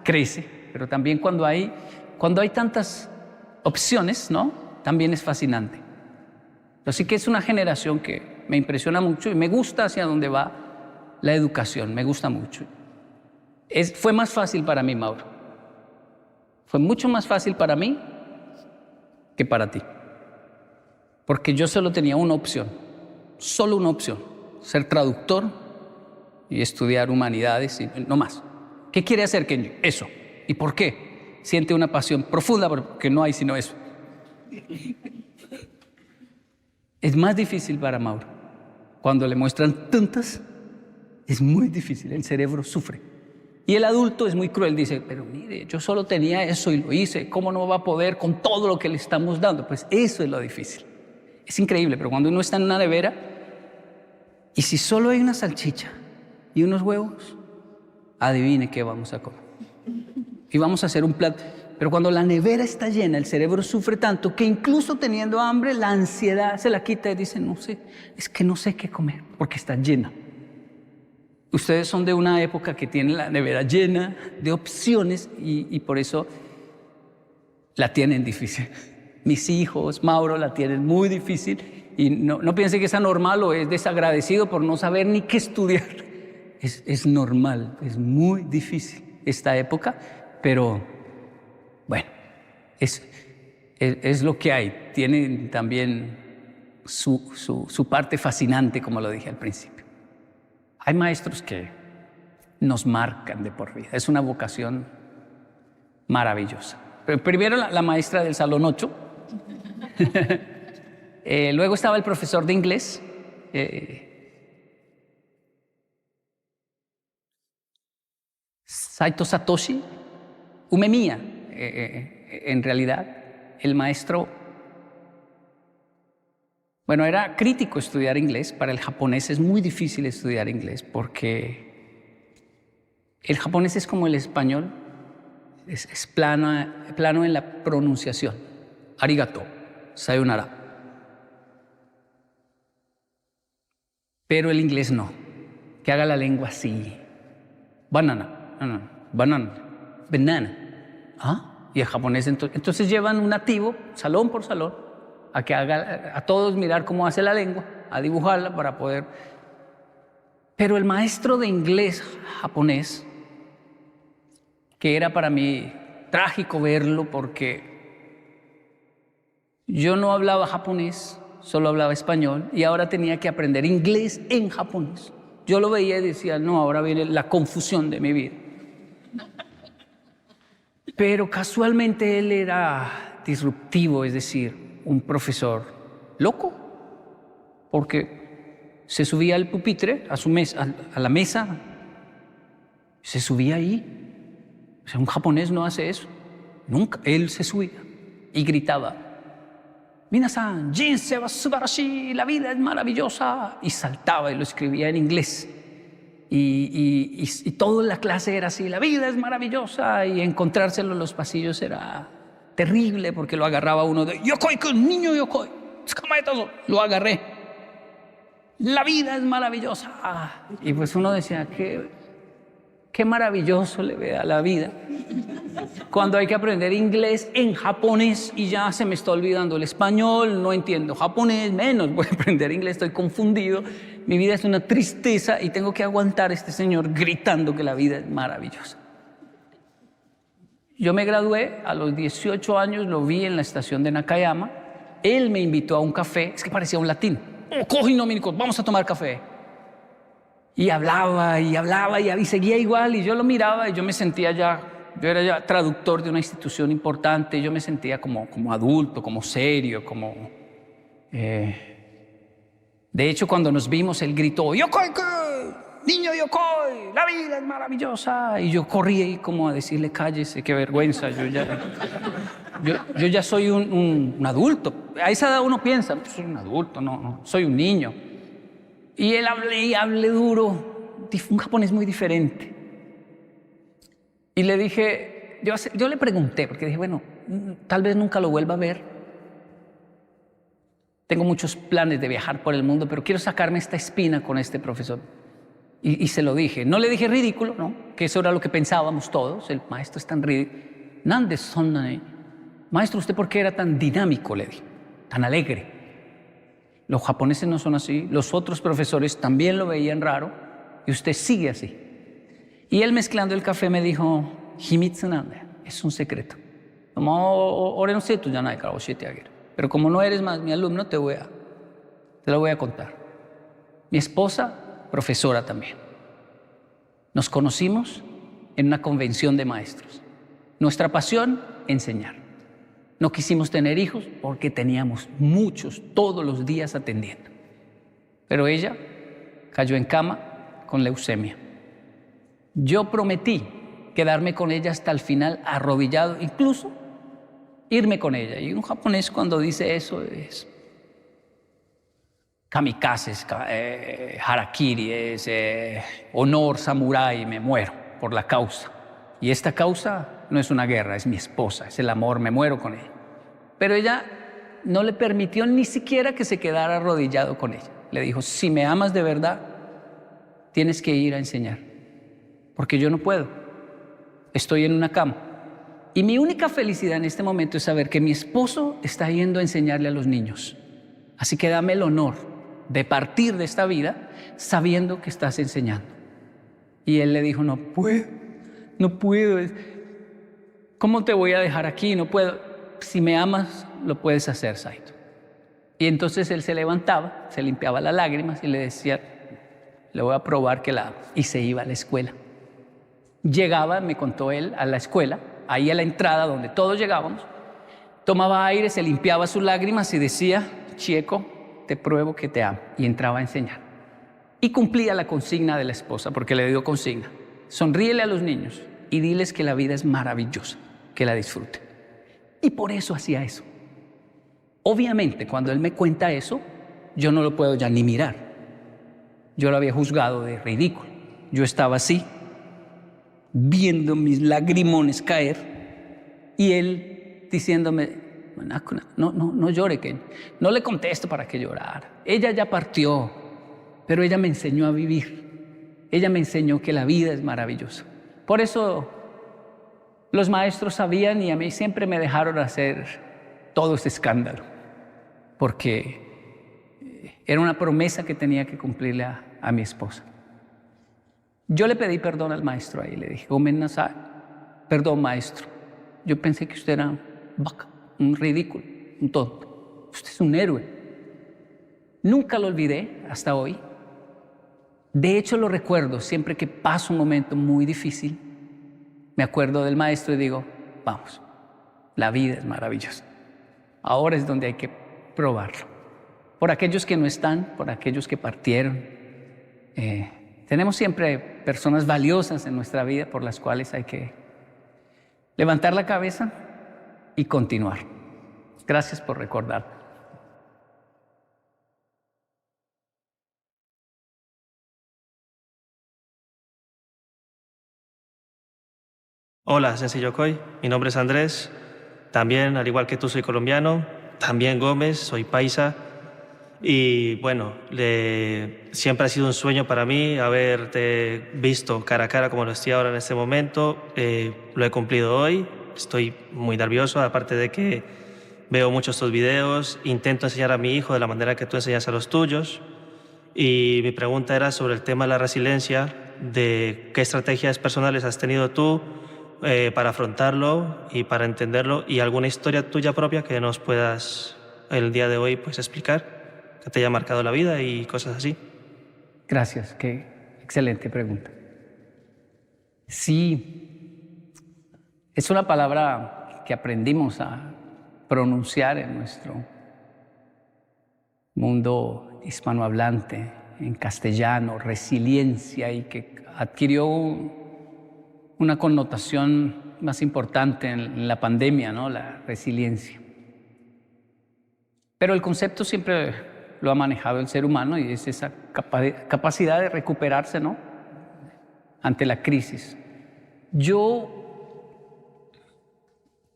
crece, pero también cuando hay tantas opciones, ¿no? También es fascinante. Así que es una generación que me impresiona mucho y me gusta hacia dónde va la educación, me gusta mucho. Fue más fácil para mí, Mauro. Fue mucho más fácil para mí que para ti. Porque yo solo tenía una opción, solo una opción: ser traductor y estudiar humanidades y no más. ¿Qué quiere hacer Kenji? Eso. ¿Y por qué? Siente una pasión profunda porque no hay sino eso. Es más difícil para Mauro. Cuando le muestran tantas, es muy difícil, el cerebro sufre. Y el adulto es muy cruel, dice, pero mire, yo solo tenía eso y lo hice, ¿cómo no va a poder con todo lo que le estamos dando? Pues eso es lo difícil. Es increíble, pero cuando uno está en una nevera, y si solo hay una salchicha y unos huevos, adivine qué vamos a comer. Y vamos a hacer un plato. Pero cuando la nevera está llena, el cerebro sufre tanto que incluso teniendo hambre, la ansiedad se la quita y dice, no sé, es que no sé qué comer, porque está llena. Ustedes son de una época que tiene la nevera llena de opciones y por eso la tienen difícil. Mis hijos, Mauro, la tienen muy difícil y no piense que es anormal o es desagradecido por no saber ni qué estudiar. Es normal, es muy difícil esta época, pero bueno, es lo que hay. Tiene también su parte fascinante, como lo dije al principio. Hay maestros que nos marcan de por vida. Es una vocación maravillosa. Pero primero la maestra del Salón 8. Luego estaba el profesor de inglés. Saito Satoshi. Umemiya, en realidad. El maestro... Bueno, era crítico estudiar inglés. Para el japonés es muy difícil estudiar inglés porque el japonés es como el español, es plano en la pronunciación. Arigato, sayonara. Pero el inglés no, que haga la lengua así. Banana, banana. ¿Ah? Y el japonés entonces llevan un nativo, salón por salón, a que haga a todos mirar cómo hace la lengua, a dibujarla para poder... Pero el maestro de inglés japonés, que era para mí trágico verlo porque yo no hablaba japonés, solo hablaba español y ahora tenía que aprender inglés en japonés. Yo lo veía y decía, no, ahora viene la confusión de mi vida. Pero casualmente él era disruptivo, es decir, un profesor loco, porque se subía al pupitre, a la mesa, se subía ahí. O sea, un japonés no hace eso. Nunca. Él se subía y gritaba, Minasan, jinsei wa subarashi, la vida es maravillosa. Y saltaba y lo escribía en inglés. Y toda la clase era así, la vida es maravillosa, y encontrárselo en los pasillos era terrible porque lo agarraba uno de Yokoi, que niño Yokoi, lo agarré. La vida es maravillosa. Y pues uno decía, qué maravilloso le ve a la vida. Cuando hay que aprender inglés en japonés y ya se me está olvidando el español, no entiendo japonés, menos voy a aprender inglés, estoy confundido. Mi vida es una tristeza y tengo que aguantar a este señor gritando que la vida es maravillosa. Yo me gradué a los 18 años, lo vi en la estación de Nakayama. Él me invitó a un café, es que parecía un latino. Coji Dominico, vamos a tomar café. Y hablaba y seguía igual, y yo lo miraba y yo me sentía yo era ya traductor de una institución importante, yo me sentía como adulto, como serio, De hecho, cuando nos vimos, él gritó, Yokoi, niño Yokoi, la vida es maravillosa. Y yo corrí ahí como a decirle, cállese, qué vergüenza, yo ya soy un adulto. A esa edad uno piensa, soy un adulto, no, soy un niño. Y él hablé duro, un japonés muy diferente. Y le dije, yo le pregunté, porque dije, bueno, tal vez nunca lo vuelva a ver. Tengo muchos planes de viajar por el mundo, pero quiero sacarme esta espina con este profesor. Y se lo dije. No le dije ridículo, ¿no? Que eso era lo que pensábamos todos. El maestro es tan ridículo. Nande sonane. Maestro, ¿usted por qué era tan dinámico? Le dije, tan alegre. Los japoneses no son así. Los otros profesores también lo veían raro. Y usted sigue así. Y él, mezclando el café, me dijo, Himitsu nande, es un secreto. Pero como no eres más mi alumno, te lo voy a contar. Mi esposa, profesora también. Nos conocimos en una convención de maestros. Nuestra pasión, enseñar. No quisimos tener hijos porque teníamos muchos todos los días atendiendo. Pero ella cayó en cama con leucemia. Yo prometí quedarme con ella hasta el final, arrodillado, incluso irme con ella. Y un japonés cuando dice eso es kamikazes, harakiri, es honor samurái, me muero por la causa. Y esta causa no es una guerra, es mi esposa, es el amor, me muero con ella. Pero ella no le permitió ni siquiera que se quedara arrodillado con ella. Le dijo, si me amas de verdad, tienes que ir a enseñar, porque yo no puedo, estoy en una cama. Y mi única felicidad en este momento es saber que mi esposo está yendo a enseñarle a los niños. Así que dame el honor de partir de esta vida sabiendo que estás enseñando. Y él le dijo, no puedo. ¿Cómo te voy a dejar aquí? No puedo. Si me amas, lo puedes hacer, Saito. Y entonces él se levantaba, se limpiaba las lágrimas y le decía, le voy a probar que la amo. Y se iba a la escuela. Llegaba, me contó él, a la escuela, ahí a la entrada donde todos llegábamos, tomaba aire, se limpiaba sus lágrimas y decía, Chieco, te pruebo que te amo. Y entraba a enseñar. Y cumplía la consigna de la esposa, porque le dio consigna. Sonríele a los niños y diles que la vida es maravillosa, que la disfruten. Y por eso hacía eso. Obviamente, cuando él me cuenta eso, yo no lo puedo ya ni mirar. Yo lo había juzgado de ridículo. Yo estaba así, viendo mis lagrimones caer, y él diciéndome, no llore, Ken. No le contesto para que llorara. Ella ya partió, pero ella me enseñó a vivir. Ella me enseñó que la vida es maravillosa. Por eso los maestros sabían y a mí siempre me dejaron hacer todo ese escándalo, porque era una promesa que tenía que cumplirle a mi esposa. Yo le pedí perdón al maestro ahí, le dije, Gomen Nasai, perdón maestro, yo pensé que usted era un ridículo, un tonto, usted es un héroe. Nunca lo olvidé hasta hoy. De hecho lo recuerdo siempre que paso un momento muy difícil, me acuerdo del maestro y digo, vamos, la vida es maravillosa. Ahora es donde hay que probarlo. Por aquellos que no están, por aquellos que partieron. Tenemos siempre personas valiosas en nuestra vida por las cuales hay que levantar la cabeza y continuar. Gracias por recordar. Hola, Sensei Yokoi. Mi nombre es Andrés. También, al igual que tú, soy colombiano. También Gómez, soy paisa. Y bueno, siempre ha sido un sueño para mí haberte visto cara a cara como lo estoy ahora en este momento. Lo he cumplido hoy. Estoy muy nervioso, aparte de que veo muchos tus videos. Intento enseñar a mi hijo de la manera que tú enseñas a los tuyos. Y mi pregunta era sobre el tema de la resiliencia, de qué estrategias personales has tenido tú para afrontarlo y para entenderlo, y alguna historia tuya propia que nos puedas el día de hoy pues explicar, que te haya marcado la vida y cosas así. Gracias, qué excelente pregunta. Sí, es una palabra que aprendimos a pronunciar en nuestro mundo hispanohablante, en castellano, resiliencia, y que adquirió una connotación más importante en la pandemia, ¿no? La resiliencia. Pero el concepto siempre lo ha manejado el ser humano, y es esa capacidad de recuperarse, ¿no? Ante la crisis.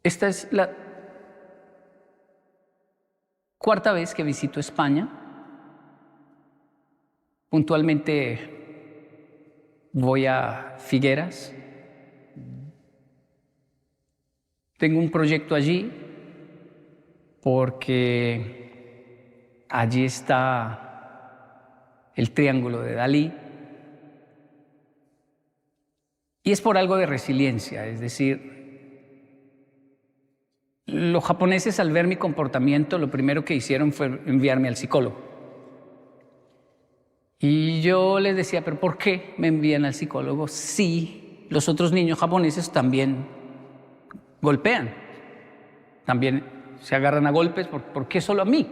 Esta es la cuarta vez que visito España. Puntualmente voy a Figueras. Tengo un proyecto allí porque allí está el Triángulo de Dalí. Y es por algo de resiliencia, es decir, los japoneses, al ver mi comportamiento, lo primero que hicieron fue enviarme al psicólogo. Y yo les decía, ¿pero por qué me envían al psicólogo si los otros niños japoneses también golpean? También se agarran a golpes. ¿Por qué solo a mí?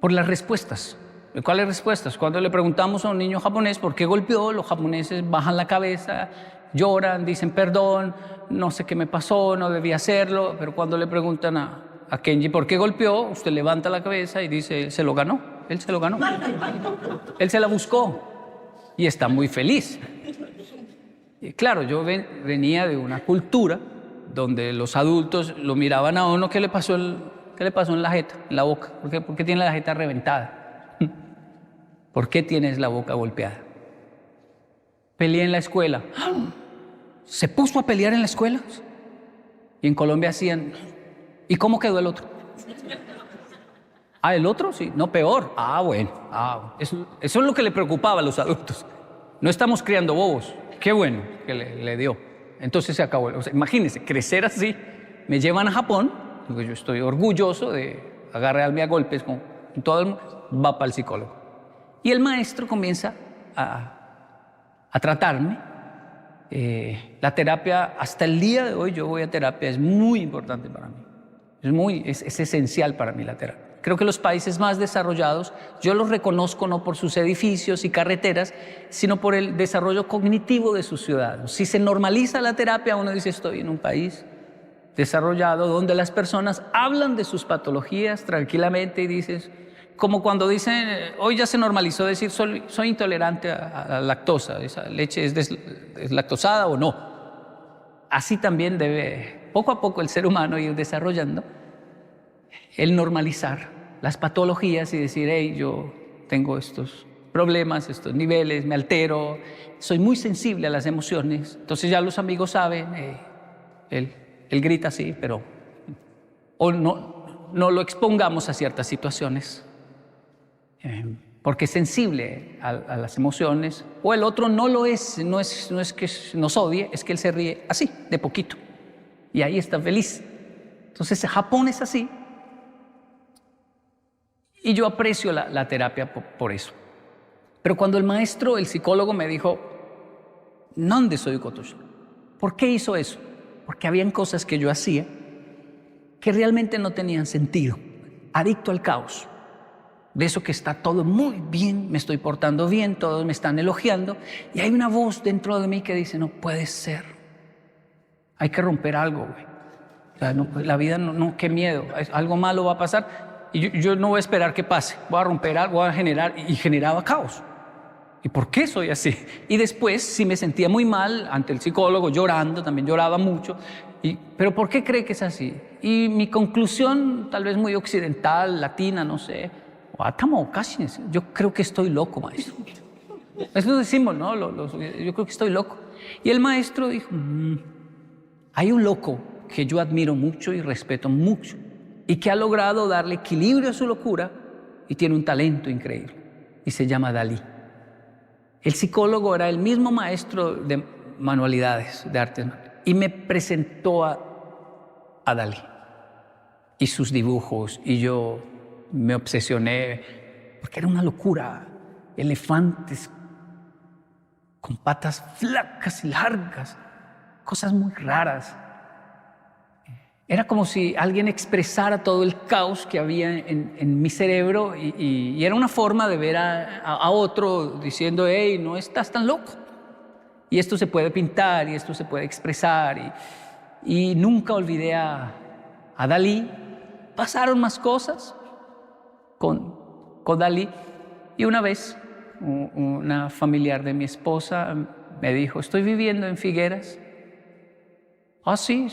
Por las respuestas. ¿Cuáles respuestas? Cuando le preguntamos a un niño japonés por qué golpeó, los japoneses bajan la cabeza, lloran, dicen perdón, no sé qué me pasó, no debía hacerlo. Pero cuando le preguntan a Kenji por qué golpeó, usted levanta la cabeza y dice, se lo ganó, él se lo ganó. Él se la buscó y está muy feliz. Y claro, yo venía de una cultura donde los adultos lo miraban a uno, ¿qué le pasó en la jeta, en la boca? ¿Por qué tiene la jeta reventada? ¿Por qué tienes la boca golpeada? Peleé en la escuela. ¿Se puso a pelear en la escuela? Y en Colombia hacían, ¿y cómo quedó el otro? ¿El otro? Sí, no, peor. Bueno. Eso es lo que le preocupaba a los adultos. No estamos criando bobos. Qué bueno que le dio. Entonces se acabó. O sea, imagínense, crecer así. Me llevan a Japón, porque yo estoy orgulloso de agarrarme a golpes con todo el mundo. Va para el psicólogo. Y el maestro comienza a tratarme. La terapia, hasta el día de hoy yo voy a terapia, es muy importante para mí. Es esencial para mí la terapia. Creo que los países más desarrollados, yo los reconozco no por sus edificios y carreteras, sino por el desarrollo cognitivo de sus ciudadanos. Si se normaliza la terapia, uno dice, estoy en un país desarrollado donde las personas hablan de sus patologías tranquilamente y dices, como cuando dicen, hoy ya se normalizó decir, soy intolerante a la lactosa, esa leche es lactosada o no. Así también debe, poco a poco, el ser humano ir desarrollando el normalizar las patologías y decir, hey, yo tengo estos problemas, estos niveles, me altero, soy muy sensible a las emociones. Entonces ya los amigos saben, él grita así, pero o no lo expongamos a ciertas situaciones. Porque es sensible a las emociones, o el otro no lo es, no es que nos odie, es que él se ríe así, de poquito, y ahí está feliz. Entonces Japón es así, y yo aprecio la terapia por eso. Pero cuando el maestro, el psicólogo me dijo, ¿dónde soy Kotoshi? ¿Por qué hizo eso? Porque habían cosas que yo hacía que realmente no tenían sentido, adicto al caos. De eso que está todo muy bien, me estoy portando bien, todos me están elogiando, y hay una voz dentro de mí que dice, no puede ser, hay que romper algo, güey. O sea, la vida no, qué miedo, algo malo va a pasar, y yo no voy a esperar que pase, voy a romper algo, voy a generar, y generaba caos. ¿Y por qué soy así? Y después, si me sentía muy mal ante el psicólogo, llorando, también lloraba mucho. ¿Pero por qué cree que es así? Y mi conclusión, tal vez muy occidental, latina, no sé, casi, yo creo que estoy loco, maestro. Eso decimos, ¿no? Yo creo que estoy loco. Y el maestro dijo, hay un loco que yo admiro mucho y respeto mucho y que ha logrado darle equilibrio a su locura y tiene un talento increíble. Y se llama Dalí. El psicólogo era el mismo maestro de manualidades, de artes, y me presentó a Dalí y sus dibujos, y yo me obsesioné, porque era una locura. Elefantes con patas flacas y largas, cosas muy raras. Era como si alguien expresara todo el caos que había en mi cerebro y era una forma de ver a otro diciendo, hey, no estás tan loco. Y esto se puede pintar y esto se puede expresar. Y nunca olvidé a Dalí. Pasaron más cosas con Dalí. Y una vez una familiar de mi esposa me dijo, estoy viviendo en Figueras. Ah, sí.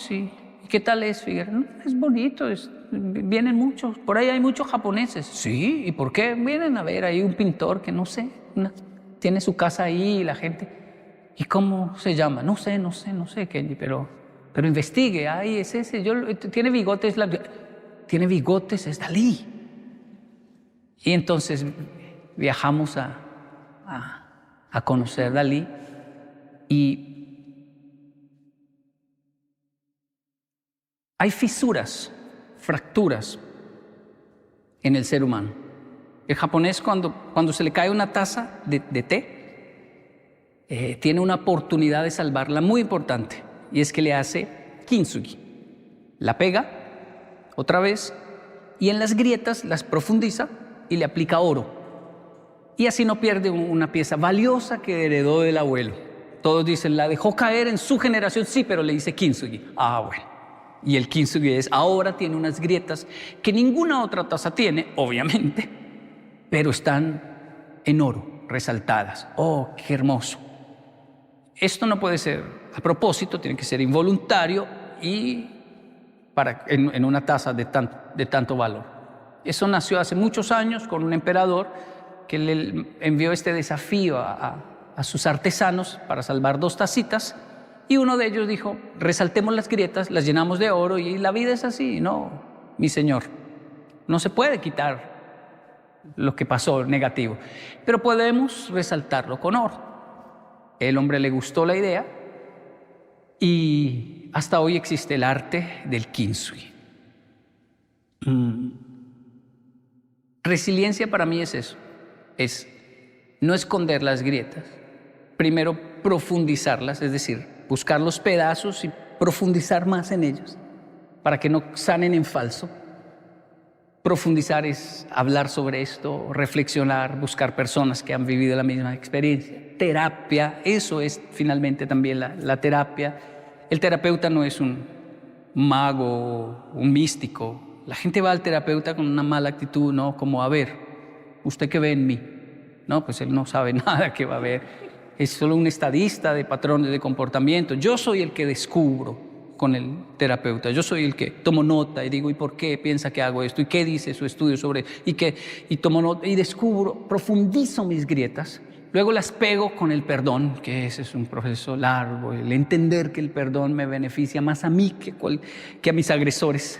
¿Y qué tal es Figueras? No, es bonito, vienen muchos, por ahí hay muchos japoneses. Sí, ¿y por qué? Vienen a ver, hay un pintor que no sé, tiene su casa ahí y la gente. ¿Y cómo se llama? No sé, Kenji, pero investigue. Ay, es ese, tiene bigotes, es Dalí. Y entonces viajamos a conocer Dalí y hay fisuras, fracturas en el ser humano. El japonés cuando se le cae una taza de té, tiene una oportunidad de salvarla muy importante, y es que le hace kintsugi. La pega otra vez y en las grietas las profundiza y le aplica oro. Y así no pierde una pieza valiosa que heredó del abuelo. Todos dicen, la dejó caer en su generación, sí, pero le dice kintsugi. Ah, bueno. Y el kintsugi ahora tiene unas grietas que ninguna otra taza tiene, obviamente, pero están en oro, resaltadas. ¡Oh, qué hermoso! Esto no puede ser a propósito, tiene que ser involuntario y en una taza de tanto valor. Eso nació hace muchos años con un emperador que le envió este desafío a sus artesanos para salvar 2 tacitas. Y uno de ellos dijo, resaltemos las grietas, las llenamos de oro y la vida es así. No, mi señor, no se puede quitar lo que pasó negativo, pero podemos resaltarlo con oro. El hombre le gustó la idea y hasta hoy existe el arte del kintsugi. Resiliencia para mí es eso, es no esconder las grietas, primero profundizarlas, es decir, buscar los pedazos y profundizar más en ellos para que no sanen en falso. Profundizar es hablar sobre esto, reflexionar, buscar personas que han vivido la misma experiencia. Terapia, eso es finalmente también la terapia. El terapeuta no es un mago, un místico. La gente va al terapeuta con una mala actitud, ¿no? Como, a ver, ¿usted qué ve en mí? No, pues él no sabe nada que va a ver. Es solo un estadista de patrones de comportamiento. Yo soy el que descubro con el terapeuta. Yo soy el que tomo nota y digo, ¿y por qué piensa que hago esto? ¿Y qué dice su estudio sobre? Y tomo nota y descubro, profundizo mis grietas. Luego las pego con el perdón, que ese es un proceso largo. El entender que el perdón me beneficia más a mí que a mis agresores.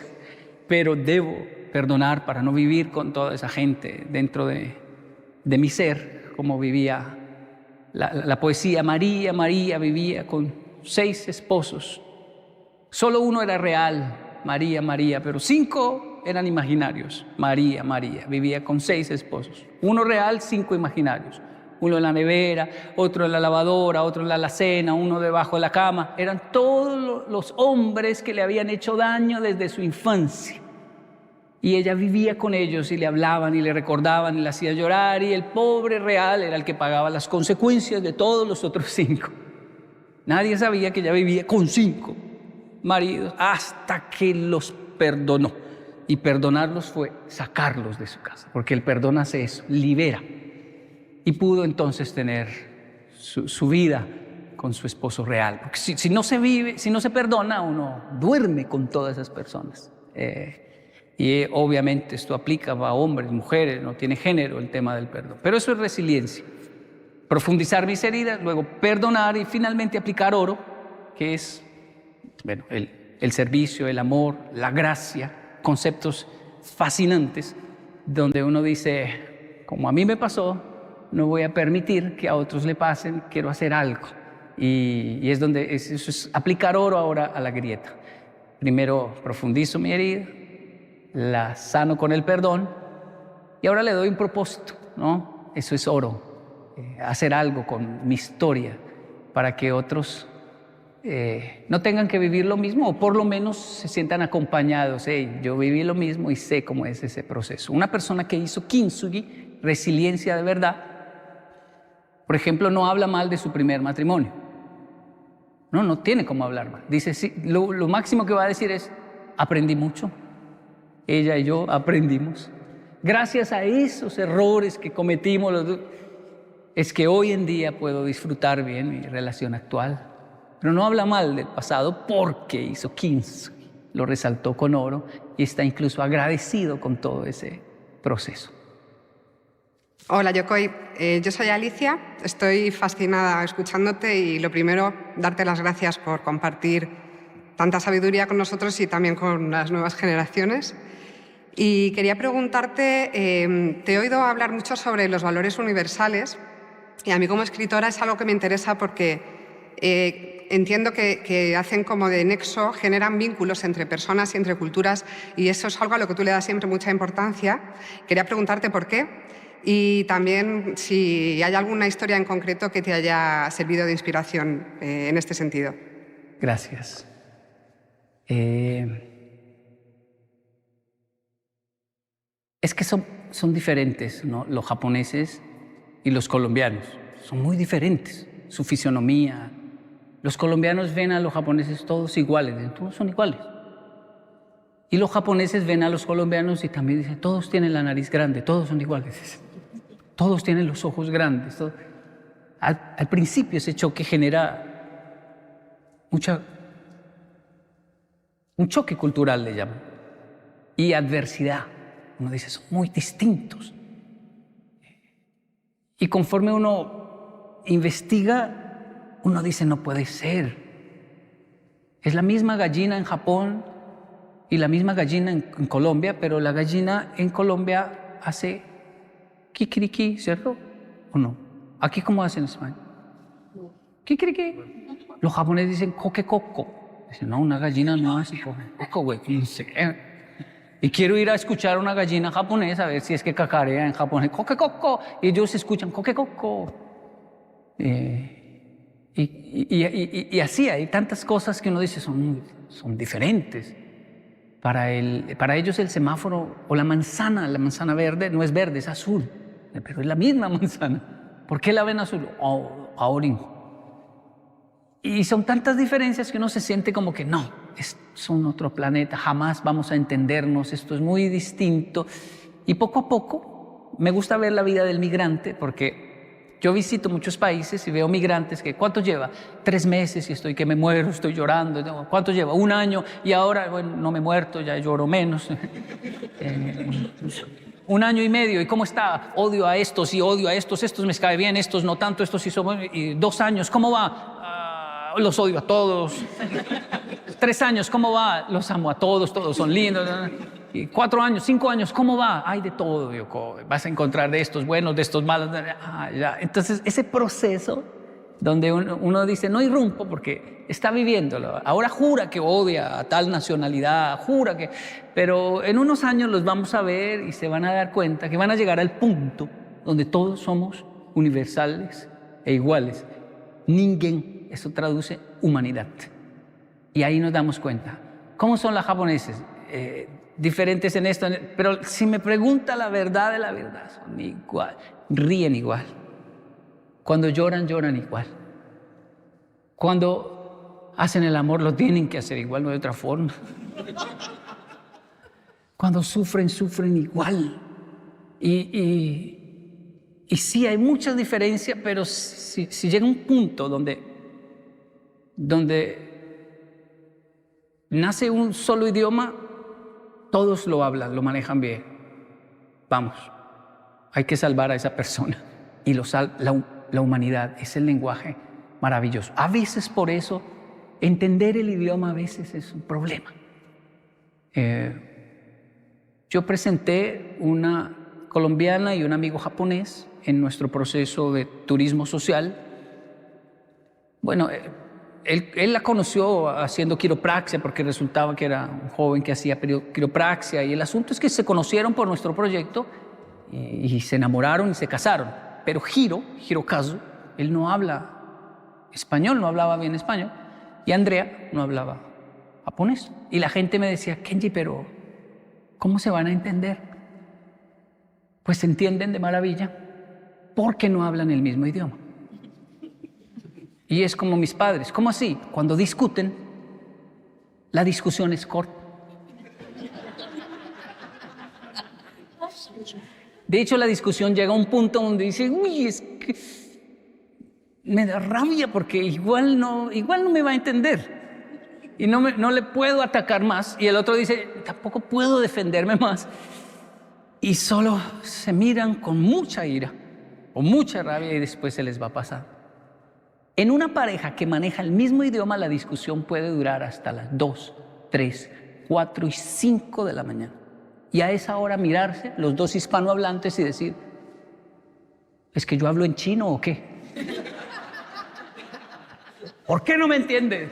Pero debo perdonar para no vivir con toda esa gente dentro de mi ser, como vivía la poesía. María vivía con 6 esposos. Solo uno era real, María, pero 5 eran imaginarios. María vivía con 6 esposos. Uno real, 5 imaginarios. Uno en la nevera, otro en la lavadora, otro en la alacena, uno debajo de la cama. Eran todos los hombres que le habían hecho daño desde su infancia. Y ella vivía con ellos y le hablaban y le recordaban y le hacía llorar, y el pobre real era el que pagaba las consecuencias de todos los otros 5. Nadie sabía que ella vivía con 5 maridos hasta que los perdonó. Y perdonarlos fue sacarlos de su casa, porque el perdón hace eso, libera. y pudo entonces tener su vida con su esposo real. Porque si no se vive, si no se perdona, uno duerme con todas esas personas. Y obviamente esto aplica a hombres, mujeres, no tiene género el tema del perdón. Pero eso es resiliencia. Profundizar mis heridas, luego perdonar y finalmente aplicar oro, que es bueno, el servicio, el amor, la gracia, conceptos fascinantes, donde uno dice, como a mí me pasó, no voy a permitir que a otros le pasen, quiero hacer algo. Y es donde eso es aplicar oro ahora a la grieta. Primero profundizo mi herida, la sano con el perdón y ahora le doy un propósito, ¿no? Eso es oro, hacer algo con mi historia para que otros no tengan que vivir lo mismo o por lo menos se sientan acompañados. Hey, yo viví lo mismo y sé cómo es ese proceso. Una persona que hizo kintsugi, resiliencia de verdad, por ejemplo, no habla mal de su primer matrimonio. No tiene cómo hablar mal. Dice, sí, lo máximo que va a decir es, aprendí mucho. Ella y yo aprendimos. Gracias a esos errores que cometimos, es que hoy en día puedo disfrutar bien mi relación actual. Pero no habla mal del pasado porque hizo kintsugi, lo resaltó con oro y está incluso agradecido con todo ese proceso. Hola Yokoi, yo soy Alicia, estoy fascinada escuchándote y lo primero, darte las gracias por compartir tanta sabiduría con nosotros y también con las nuevas generaciones. Y quería preguntarte, te he oído hablar mucho sobre los valores universales y a mí como escritora es algo que me interesa porque entiendo que hacen como de nexo, generan vínculos entre personas y entre culturas y eso es algo a lo que tú le das siempre mucha importancia. Quería preguntarte por qué y también si hay alguna historia en concreto que te haya servido de inspiración en este sentido. Gracias. Es que son diferentes, ¿no? Los japoneses y los colombianos. Son muy diferentes. Su fisionomía. Los colombianos ven a los japoneses todos iguales, todos son iguales. Y los japoneses ven a los colombianos y también dicen, todos tienen la nariz grande, todos son iguales. Todos tienen los ojos grandes. Al principio ese choque genera un choque cultural, le llaman, y adversidad. Uno dice, son muy distintos. Y conforme uno investiga, uno dice, no puede ser. Es la misma gallina en Japón y la misma gallina en Colombia, pero la gallina en Colombia hace kikiriki, ¿cierto? ¿O no? ¿Aquí cómo hacen en España? Kikiriki. Los japoneses dicen kokekoko. Dicen, no, una gallina no hace kokekoko, güey. No sé. Y quiero ir a escuchar una gallina japonesa, a ver si es que cacarea en japonés. Kokekoko. Y ellos escuchan kokekoko. Y así hay tantas cosas que uno dice son diferentes. Para ellos el semáforo o la manzana verde no es verde, es azul. Pero es la misma manzana. ¿Por qué la ven azul? Ahora. Y son tantas diferencias que uno se siente como que no, son otro planeta, jamás vamos a entendernos, esto es muy distinto. Y poco a poco me gusta ver la vida del migrante porque yo visito muchos países y veo migrantes que ¿cuánto lleva? 3 meses y estoy que me muero, estoy llorando. ¿Cuánto lleva? 1 año y ahora, bueno, no me he muerto, ya lloro menos. 1 año y medio, ¿y cómo está? Odio a estos y odio a estos me cae bien, estos no tanto, estos sí son... Y 2 años, ¿cómo va? Los odio a todos. 3 años, ¿cómo va? Los amo a todos, todos son lindos. Y 4 años, 5 años, ¿cómo va? Hay de todo, Yoko. Vas a encontrar de estos buenos, de estos malos. Ya. Entonces, ese proceso donde uno dice, no irrumpo porque está viviéndolo. Ahora jura que odia a tal nacionalidad, jura que... Pero en unos años los vamos a ver y se van a dar cuenta que van a llegar al punto donde todos somos universales e iguales. Ningen, eso traduce humanidad. Y ahí nos damos cuenta. ¿Cómo son las japoneses? Diferentes en esto, pero si me pregunta la verdad de la verdad, son igual, ríen igual. Cuando lloran, lloran igual. Cuando hacen el amor, lo tienen que hacer igual, no hay otra forma. Cuando sufren, sufren igual. Y Y sí, hay muchas diferencias, pero si llega un punto donde nace un solo idioma, todos lo hablan, lo manejan bien. Vamos, hay que salvar a esa persona. Y la humanidad es el lenguaje maravilloso. A veces por eso, entender el idioma a veces es un problema. Yo presenté una colombiana y un amigo japonés en nuestro proceso de turismo social. Bueno, él la conoció haciendo quiropraxia porque resultaba que era un joven que hacía quiropraxia, y el asunto es que se conocieron por nuestro proyecto y se enamoraron y se casaron. Pero Hirokazu, él no habla español, no hablaba bien español, y Andrea no hablaba japonés. Y la gente me decía, Kenji, pero ¿cómo se van a entender? Pues se entienden de maravilla porque no hablan el mismo idioma. Y es como mis padres. ¿Cómo así? Cuando discuten, la discusión es corta. De hecho, la discusión llega a un punto donde dice, uy, es que me da rabia porque igual no me va a entender. Y no le puedo atacar más. Y el otro dice, tampoco puedo defenderme más. Y solo se miran con mucha ira o mucha rabia y después se les va a pasar. En una pareja que maneja el mismo idioma, la discusión puede durar hasta las 2, 3, 4 y 5 de la mañana. Y a esa hora mirarse, los dos hispanohablantes, y decir, ¿es que yo hablo en chino o qué? ¿Por qué no me entiendes?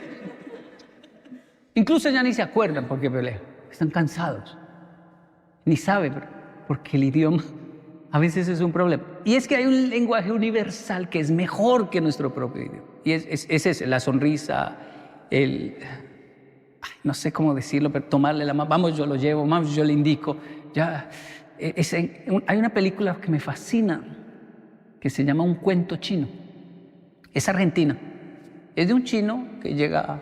Incluso ya ni se acuerdan por qué pelean. Están cansados. Ni saben, porque el idioma a veces es un problema. Y es que hay un lenguaje universal que es mejor que nuestro propio idioma. Y es la sonrisa, no sé cómo decirlo, pero tomarle la mano, vamos, yo lo llevo, vamos, yo le indico. Ya, hay una película que me fascina, que se llama Un cuento chino. Es argentina. Es de un chino que llega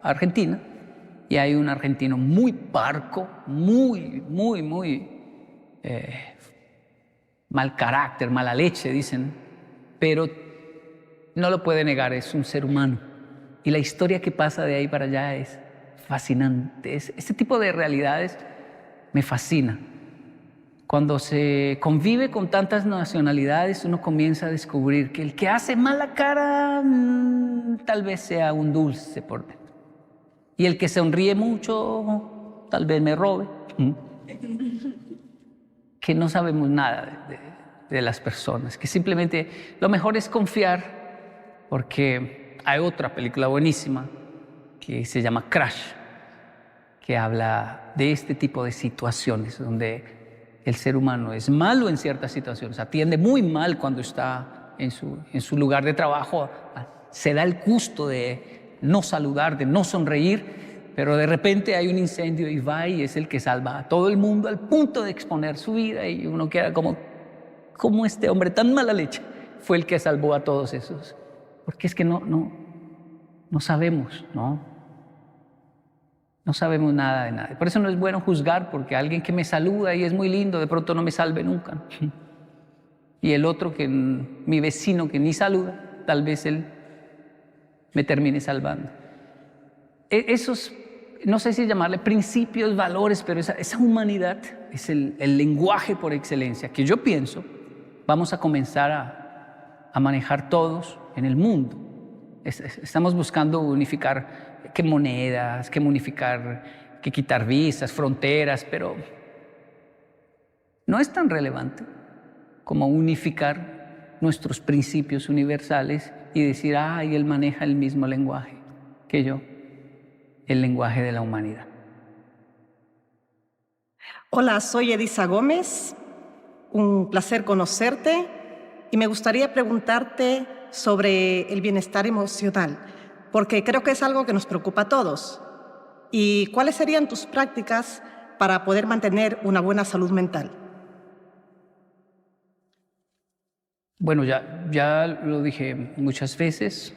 a Argentina y hay un argentino muy parco, muy mal carácter, mala leche, dicen, pero no lo puede negar, es un ser humano. Y la historia que pasa de ahí para allá es fascinante. Este tipo de realidades me fascina. Cuando se convive con tantas nacionalidades, uno comienza a descubrir que el que hace mala cara tal vez sea un dulce por dentro. Y el que sonríe mucho tal vez me robe. Que no sabemos nada de las personas, que simplemente lo mejor es confiar, porque hay otra película buenísima que se llama Crash, que habla de este tipo de situaciones donde el ser humano es malo en ciertas situaciones, atiende muy mal cuando está en su lugar de trabajo, se da el gusto de no saludar, de no sonreír, pero de repente hay un incendio y va y es el que salva a todo el mundo al punto de exponer su vida, y uno queda como este hombre tan mala leche fue el que salvó a todos esos. Porque es que no sabemos, ¿no? No sabemos nada de nada. Por eso no es bueno juzgar, porque alguien que me saluda y es muy lindo, de pronto no me salve nunca. Y el otro, mi vecino que ni saluda, tal vez él me termine salvando. Esos, no sé si llamarle principios, valores, pero esa humanidad es el lenguaje por excelencia que yo pienso vamos a comenzar a manejar todos en el mundo. Estamos buscando unificar qué monedas, qué quitar visas, fronteras, pero no es tan relevante como unificar nuestros principios universales y decir, él maneja el mismo lenguaje que yo, el lenguaje de la humanidad. Hola, soy Edisa Gómez. Un placer conocerte y me gustaría preguntarte sobre el bienestar emocional, porque creo que es algo que nos preocupa a todos. ¿Y cuáles serían tus prácticas para poder mantener una buena salud mental? Bueno, ya lo dije muchas veces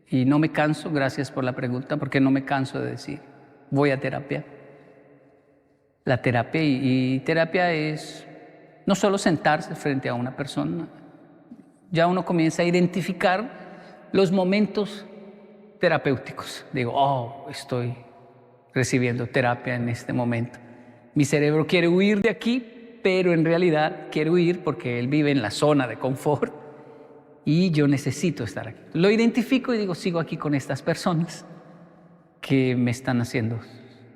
y no me canso, gracias por la pregunta, porque no me canso de decir, voy a terapia. La terapia y terapia es no solo sentarse frente a una persona, ya uno comienza a identificar los momentos terapéuticos. Digo, oh, estoy recibiendo terapia en este momento. Mi cerebro quiere huir de aquí, pero en realidad quiere huir porque él vive en la zona de confort y yo necesito estar aquí. Lo identifico y digo, sigo aquí con estas personas que me están haciendo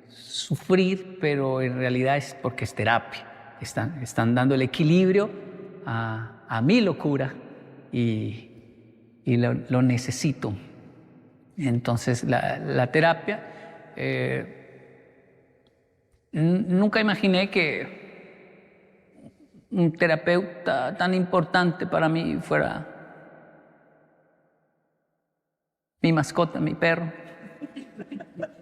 sufrir, pero en realidad es porque es terapia. Están dando el equilibrio a mi locura y lo necesito. Entonces la terapia, nunca imaginé que un terapeuta tan importante para mí fuera mi mascota, mi perro.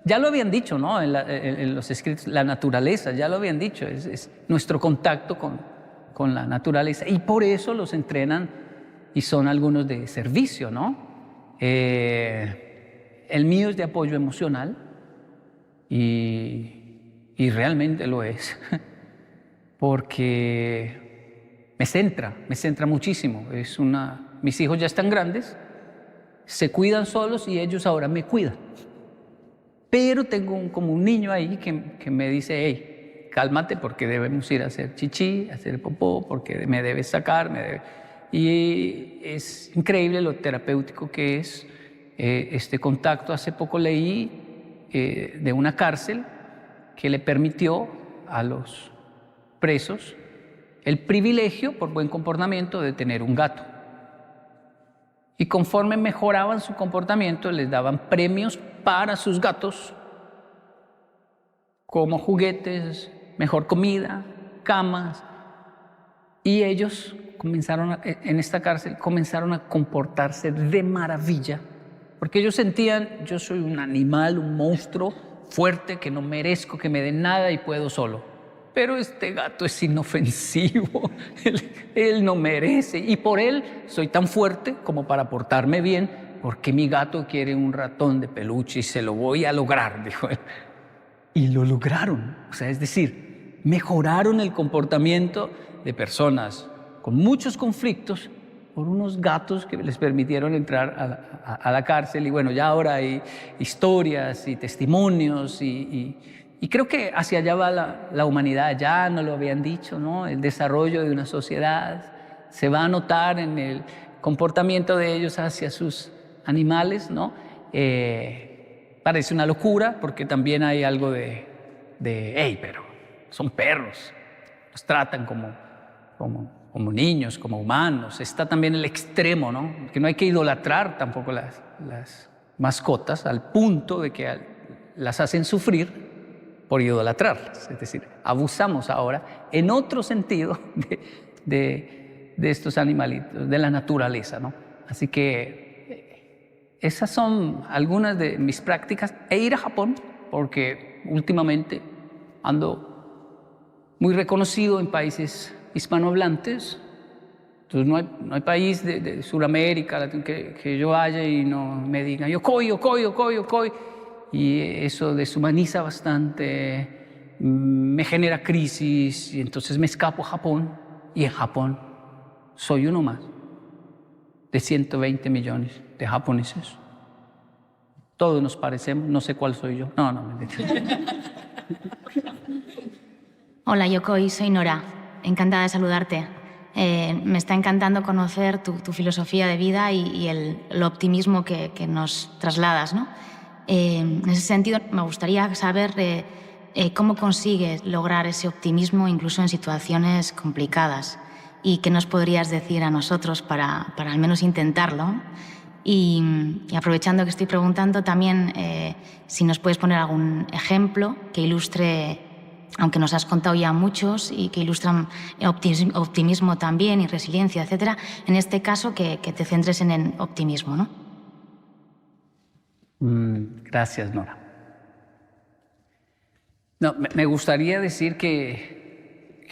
Ya lo habían dicho, ¿no? En los escritos, la naturaleza, ya lo habían dicho, es nuestro contacto con la naturaleza. Y por eso los entrenan y son algunos de servicio, ¿no? El mío es de apoyo emocional y realmente lo es, porque me centra muchísimo. Mis hijos ya están grandes, se cuidan solos y ellos ahora me cuidan. Pero tengo como un niño ahí que me dice, hey, cálmate porque debemos ir a hacer chichi, a hacer popó, porque me debes sacar, Y es increíble lo terapéutico que es este contacto. Hace poco leí de una cárcel que le permitió a los presos el privilegio, por buen comportamiento, de tener un gato. Y conforme mejoraban su comportamiento, les daban premios para sus gatos, como juguetes, mejor comida, camas. Y ellos en esta cárcel comenzaron a comportarse de maravilla, porque ellos sentían, yo soy un animal, un monstruo fuerte, que no merezco que me den nada y puedo solo. Pero este gato es inofensivo, él no merece, y por él soy tan fuerte como para portarme bien, porque mi gato quiere un ratón de peluche y se lo voy a lograr, dijo él. Y lo lograron, o sea, es decir, mejoraron el comportamiento de personas con muchos conflictos por unos gatos que les permitieron entrar a la cárcel. Y bueno, ya ahora hay historias y testimonios y creo que hacia allá va la humanidad. Ya no lo habían dicho, ¿no? El desarrollo de una sociedad se va a notar en el comportamiento de ellos hacia sus animales, ¿no? Parece una locura porque también hay algo de hey, pero son perros, los tratan como niños, como humanos. Está también el extremo, ¿no? Que no hay que idolatrar tampoco las mascotas al punto de que las hacen sufrir por idolatrarlas. Es decir, abusamos ahora en otro sentido de estos animalitos, de la naturaleza, ¿no? Así que esas son algunas de mis prácticas. E ir a Japón, porque últimamente ando muy reconocido en países hispanohablantes. Entonces no hay país de Sudamérica que yo vaya y no me digan yokoi. Y eso deshumaniza bastante, me genera crisis, y entonces me escapo a Japón, y en Japón soy uno más de 120 millones de japoneses. Todos nos parecemos, no sé cuál soy yo. No, mentira. Hola Yokoi, soy Nora, encantada de saludarte. Me está encantando conocer tu filosofía de vida y el optimismo que nos trasladas, ¿no? En ese sentido, me gustaría saber cómo consigues lograr ese optimismo incluso en situaciones complicadas y qué nos podrías decir a nosotros para al menos intentarlo. Y aprovechando que estoy preguntando también si nos puedes poner algún ejemplo que ilustre, aunque nos has contado ya muchos y que ilustran optimismo también y resiliencia, etcétera, en este caso que te centres en el optimismo, ¿no? Gracias, Nora. No, me gustaría decir que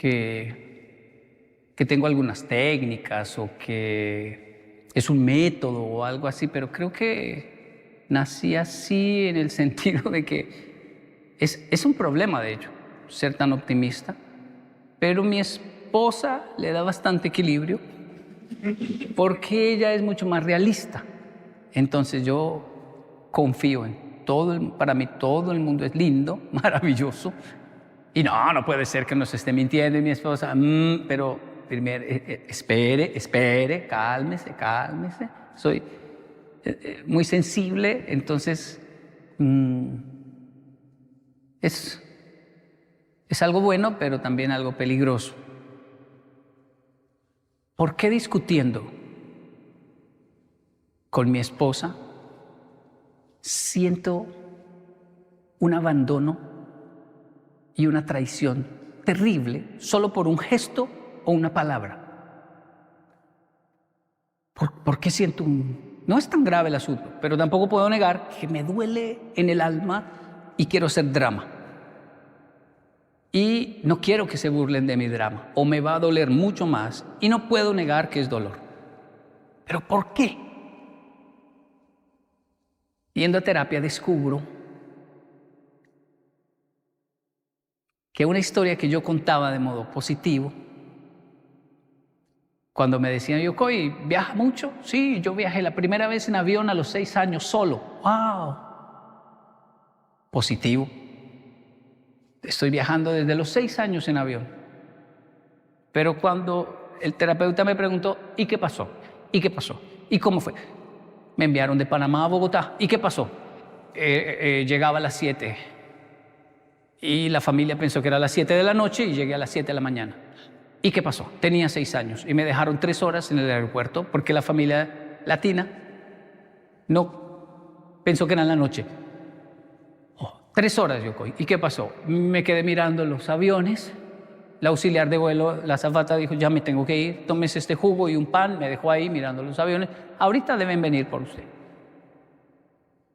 tengo algunas técnicas o que es un método o algo así, pero creo que nací así en el sentido de que es un problema, de hecho, ser tan optimista, pero mi esposa le da bastante equilibrio porque ella es mucho más realista. Entonces yo confío en para mí todo el mundo es lindo, maravilloso. Y no puede ser que nos esté mintiendo y mi esposa, pero primero, espere, cálmese. Soy muy sensible, entonces es algo bueno, pero también algo peligroso. ¿Por qué discutiendo con mi esposa siento un abandono y una traición terrible solo por un gesto o una palabra? ¿Por qué siento No es tan grave el asunto, pero tampoco puedo negar que me duele en el alma y quiero hacer drama. Y no quiero que se burlen de mi drama, o me va a doler mucho más, y no puedo negar que es dolor. ¿Pero por qué? Yendo a terapia descubro que una historia que yo contaba de modo positivo, cuando me decían, Yokoi, ¿viaja mucho? Sí, yo viajé la primera vez en avión a los 6 años solo. ¡Wow! Positivo. Estoy viajando desde los 6 años en avión. Pero cuando el terapeuta me preguntó, ¿y qué pasó? ¿Y qué pasó? ¿Y cómo fue? Me enviaron de Panamá a Bogotá. ¿Y qué pasó? Llegaba a las 7. Y la familia pensó que era a las 7 de la noche y llegué a las 7 de la mañana. ¿Y qué pasó? Tenía 6 años y me dejaron 3 horas en el aeropuerto porque la familia latina no pensó que era en la noche. 3 horas, Yokoi. ¿Y qué pasó? Me quedé mirando los aviones. La auxiliar de vuelo, la azafata, dijo, ya me tengo que ir, tómese este jugo y un pan. Me dejó ahí mirando los aviones. Ahorita deben venir por usted.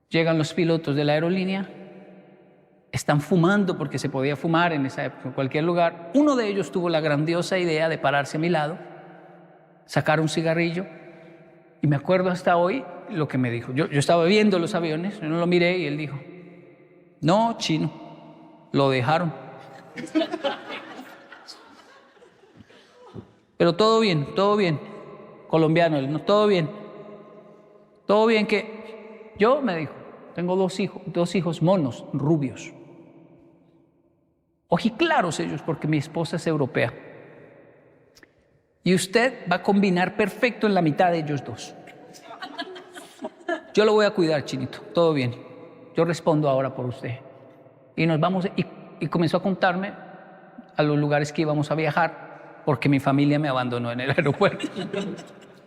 Llegan los pilotos de la aerolínea. Están fumando porque se podía fumar en esa época, en cualquier lugar. Uno de ellos tuvo la grandiosa idea de pararse a mi lado, sacar un cigarrillo. Y me acuerdo hasta hoy lo que me dijo. Yo estaba viendo los aviones, yo no lo miré y él dijo, no, chino, lo dejaron. Pero todo bien, colombiano, no, todo bien que yo, me dijo, tengo 2 hijos monos, rubios, ojiclaros ellos porque mi esposa es europea y usted va a combinar perfecto en la mitad de ellos 2. Yo lo voy a cuidar, chinito, todo bien, yo respondo ahora por usted. Y nos vamos, y comenzó a contarme a los lugares que íbamos a viajar porque mi familia me abandonó en el aeropuerto.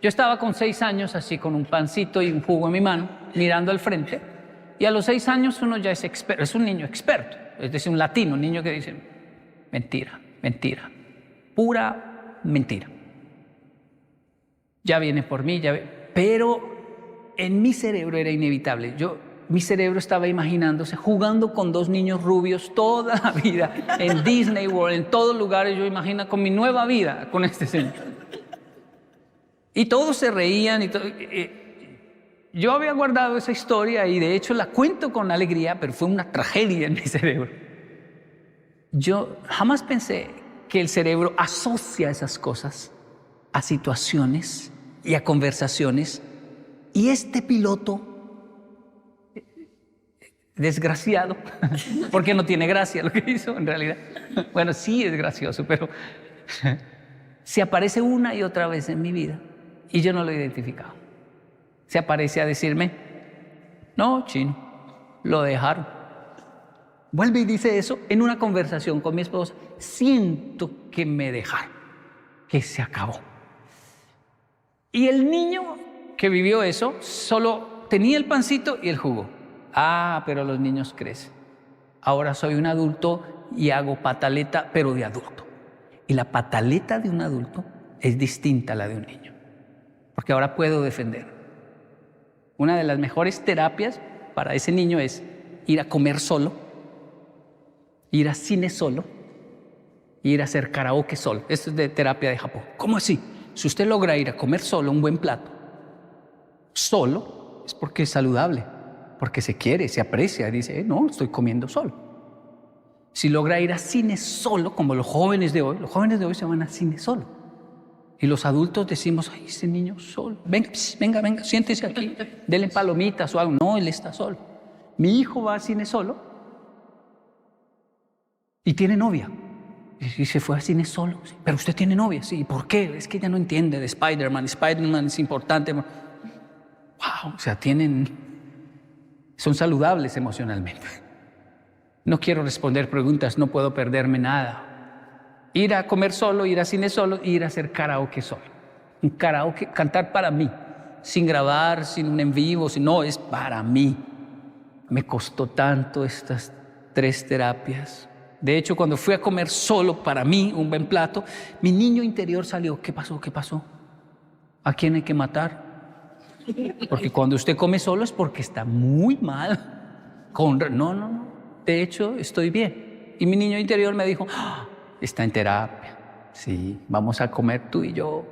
Yo estaba con 6 años así con un pancito y un jugo en mi mano mirando al frente, y a los 6 años uno ya es experto, es un niño experto, es decir, un latino, un niño que dice mentira, pura mentira. Ya viene por mí, pero en mi cerebro era inevitable. Mi cerebro estaba imaginándose jugando con 2 niños rubios toda la vida en Disney World, en todos lugares. Yo imagino con mi nueva vida con este señor. Y todos se reían. Yo había guardado esa historia y de hecho la cuento con alegría, pero fue una tragedia en mi cerebro. Yo jamás pensé que el cerebro asocia esas cosas a situaciones y a conversaciones. Y este piloto desgraciado, porque no tiene gracia lo que hizo en realidad. Bueno, sí es gracioso, pero se aparece una y otra vez en mi vida y yo no lo he identificado. Se aparece a decirme, no, chino, lo dejaron. Vuelve y dice eso en una conversación con mi esposa. Siento que me dejaron, que se acabó. Y el niño que vivió eso solo tenía el pancito y el jugo. Ah, pero los niños crecen. Ahora soy un adulto y hago pataleta, pero de adulto. Y la pataleta de un adulto es distinta a la de un niño, porque ahora puedo defender. Una de las mejores terapias para ese niño es ir a comer solo, ir a cine solo, ir a hacer karaoke solo. Esto es de terapia de Japón. ¿Cómo así? Si usted logra ir a comer solo un buen plato, solo, es porque es saludable. Porque se quiere, se aprecia, dice, no, estoy comiendo solo. si logra ir a cine solo, como los jóvenes de hoy se van a cine solo. Y los adultos decimos, ay, ese niño solo, venga, venga, venga, siéntese aquí, denle palomitas o algo. No, él está solo. Mi hijo va a cine solo y tiene novia. Y se fue a cine solo. Sí, pero usted tiene novia, sí. ¿Por qué? Es que ella no entiende de Spider-Man. Spider-Man es importante. Wow, o sea, son saludables emocionalmente. No quiero responder preguntas, no puedo perderme nada. Ir a comer solo, ir a cine solo, ir a hacer karaoke solo. Un karaoke, cantar para mí, sin grabar, sin un en vivo, no, es para mí. Me costó tanto estas 3 terapias. De hecho, cuando fui a comer solo para mí, un buen plato, mi niño interior salió. ¿Qué pasó? ¿Qué pasó? ¿A quién hay que matar? Porque cuando usted come solo es porque está muy mal. No. De hecho, estoy bien. Y mi niño interior me dijo, está en terapia. Sí, vamos a comer tú y yo.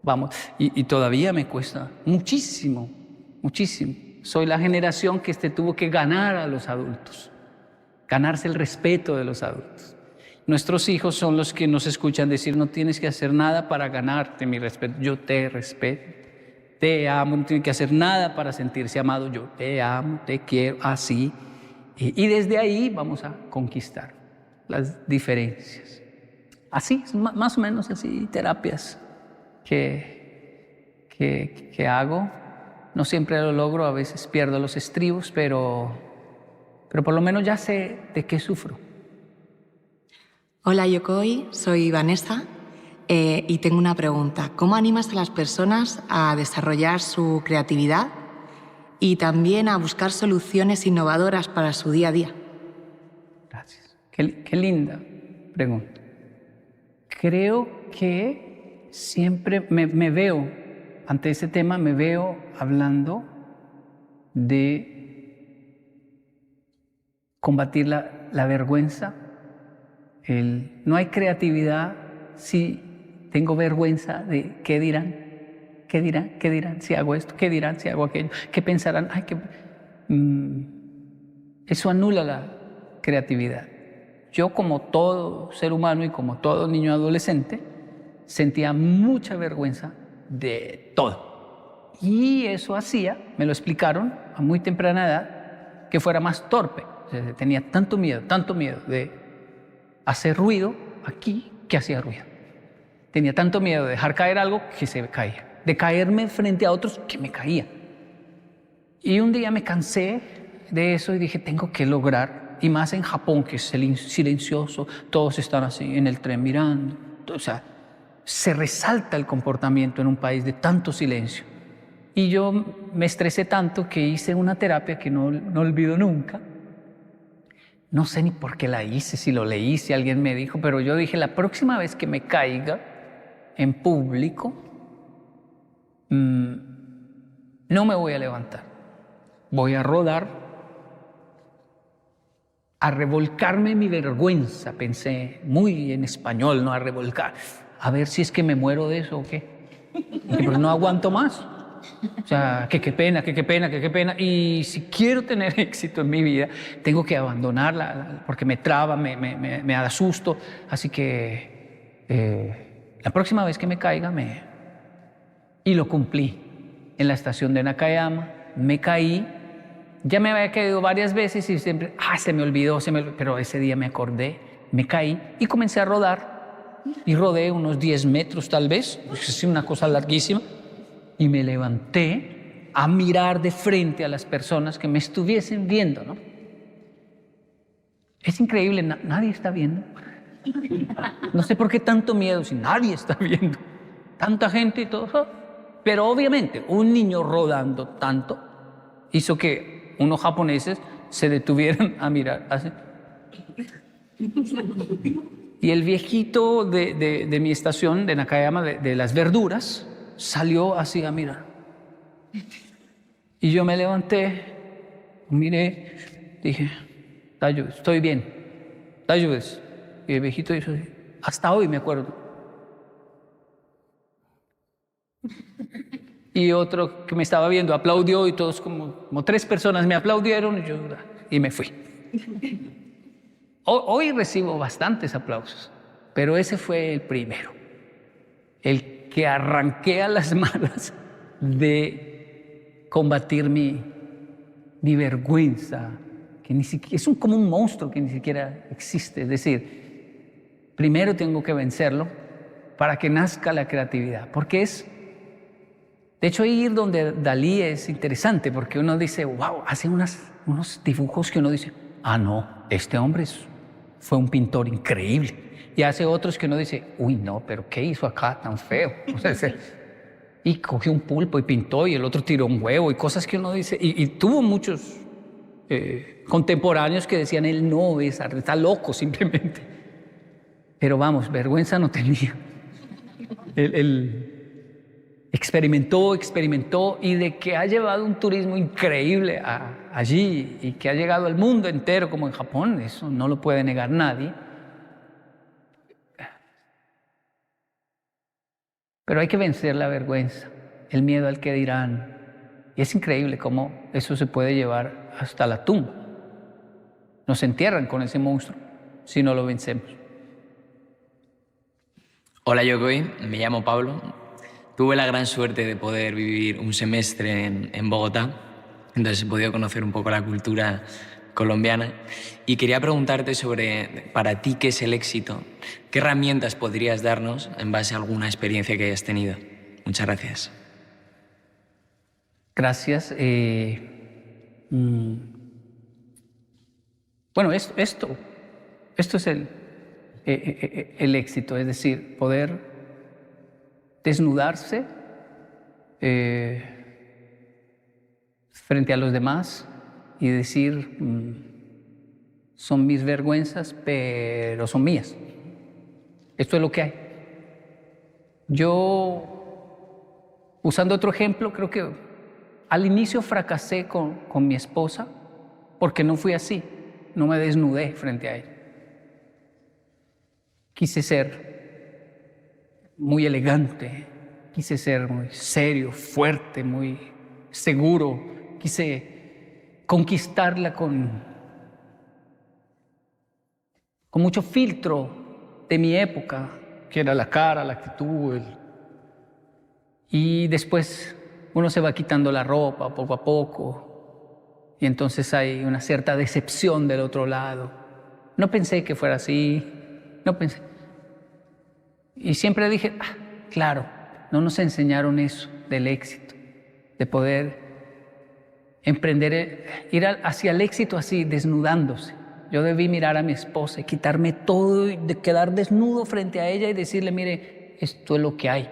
Vamos. Y todavía me cuesta muchísimo, muchísimo. Soy la generación que tuvo que ganar a los adultos. Ganarse el respeto de los adultos. Nuestros hijos son los que nos escuchan decir, no tienes que hacer nada para ganarte mi respeto. Yo te respeto, te amo, no tienes que hacer nada para sentirse amado. Yo te amo, te quiero, así. Y desde ahí vamos a conquistar las diferencias. Así, más o menos así, terapias que hago. No siempre lo logro, a veces pierdo los estribos, pero por lo menos ya sé de qué sufro. Hola Yokoi, soy Vanessa y tengo una pregunta. ¿Cómo animas a las personas a desarrollar su creatividad y también a buscar soluciones innovadoras para su día a día? Gracias. Qué linda pregunta. Creo que siempre me veo, ante ese tema, me veo hablando de combatir la vergüenza. No hay creatividad si tengo vergüenza de qué dirán. ¿Qué dirán? ¿Qué dirán si hago esto? ¿Qué dirán si hago aquello? ¿Qué pensarán? Eso anula la creatividad. Yo, como todo ser humano y como todo niño adolescente, sentía mucha vergüenza de todo. Y eso hacía, me lo explicaron a muy temprana edad, que fuera más torpe. O sea, tenía tanto miedo de hacer ruido aquí que hacía ruido. Tenía tanto miedo de dejar caer algo que se caía. De caerme frente a otros que me caía. Y un día me cansé de eso y dije, tengo que lograr, y más en Japón, que es silencioso, todos están así en el tren mirando. O sea, se resalta el comportamiento en un país de tanto silencio. Y yo me estresé tanto que hice una terapia que no olvido nunca. No sé ni por qué la hice, si lo leí, si alguien me dijo, pero yo dije, la próxima vez que me caiga en público, no me voy a levantar. Voy a rodar, a revolcarme mi vergüenza, pensé muy en español, ¿no? A revolcar, a ver si es que me muero de eso o qué. Pero no aguanto más. O sea, qué pena. Y si quiero tener éxito en mi vida, tengo que abandonarla porque me traba, me da susto. Así que la próxima vez que me caiga, y lo cumplí. En la estación de Nakayama, me caí. Ya me había caído varias veces y siempre, se me olvidó, pero ese día me acordé, me caí y comencé a rodar. Y rodé unos 10 metros tal vez, es una cosa larguísima. Y me levanté a mirar de frente a las personas que me estuviesen viendo, ¿no? Es increíble, nadie está viendo. No sé por qué tanto miedo si nadie está viendo. Tanta gente y todo. Pero obviamente un niño rodando tanto hizo que unos japoneses se detuvieran a mirar así. Y el viejito de mi estación, de Nakayama, de las verduras, salió así a mirar. Y yo me levanté, miré, dije, estoy bien, te ayudes. Y el viejito hizo así. Hasta hoy me acuerdo. Y otro que me estaba viendo aplaudió y todos como 3 personas me aplaudieron y me fui. Hoy recibo bastantes aplausos, pero ese fue el primero. El que arranqué a las malas de combatir mi vergüenza, que ni siquiera, es como un monstruo que ni siquiera existe. Es decir, primero tengo que vencerlo para que nazca la creatividad. Porque de hecho, ir donde Dalí es interesante, porque uno dice, wow, hace unos dibujos que uno dice, ah, no, este hombre fue un pintor increíble. Y hace otros que uno dice, uy, no, pero ¿qué hizo acá tan feo? O sea, y cogió un pulpo y pintó, y el otro tiró un huevo, y cosas que uno dice. Y tuvo muchos contemporáneos que decían, él no es arte, está loco simplemente. Pero vamos, vergüenza no tenía. Él experimentó, y de que ha llevado un turismo increíble allí y que ha llegado al mundo entero, como en Japón, eso no lo puede negar nadie. Pero hay que vencer la vergüenza, el miedo al que dirán. Y es increíble cómo eso se puede llevar hasta la tumba. Nos entierran con ese monstruo si no lo vencemos. Hola Yokoi, me llamo Pablo. Tuve la gran suerte de poder vivir un semestre en Bogotá, entonces he podido conocer un poco la cultura colombiana y quería preguntarte sobre, para ti, ¿qué es el éxito? ¿Qué herramientas podrías darnos en base a alguna experiencia que hayas tenido? Muchas gracias. Gracias. Bueno, esto es el éxito, es decir, poder desnudarse frente a los demás y decir, son mis vergüenzas, pero son mías. Esto es lo que hay. Yo, usando otro ejemplo, creo que al inicio fracasé con mi esposa porque no fui así, no me desnudé frente a ella. Quise ser muy elegante, quise ser muy serio, fuerte, muy seguro, quise conquistarla con mucho filtro de mi época, que era la cara, la actitud. Y después uno se va quitando la ropa poco a poco, y entonces hay una cierta decepción del otro lado. No pensé que fuera así, no pensé. Y siempre dije, claro, no nos enseñaron eso del éxito, de poder emprender, ir hacia el éxito así, desnudándose. Yo debí mirar a mi esposa y quitarme todo y de quedar desnudo frente a ella y decirle, mire, esto es lo que hay.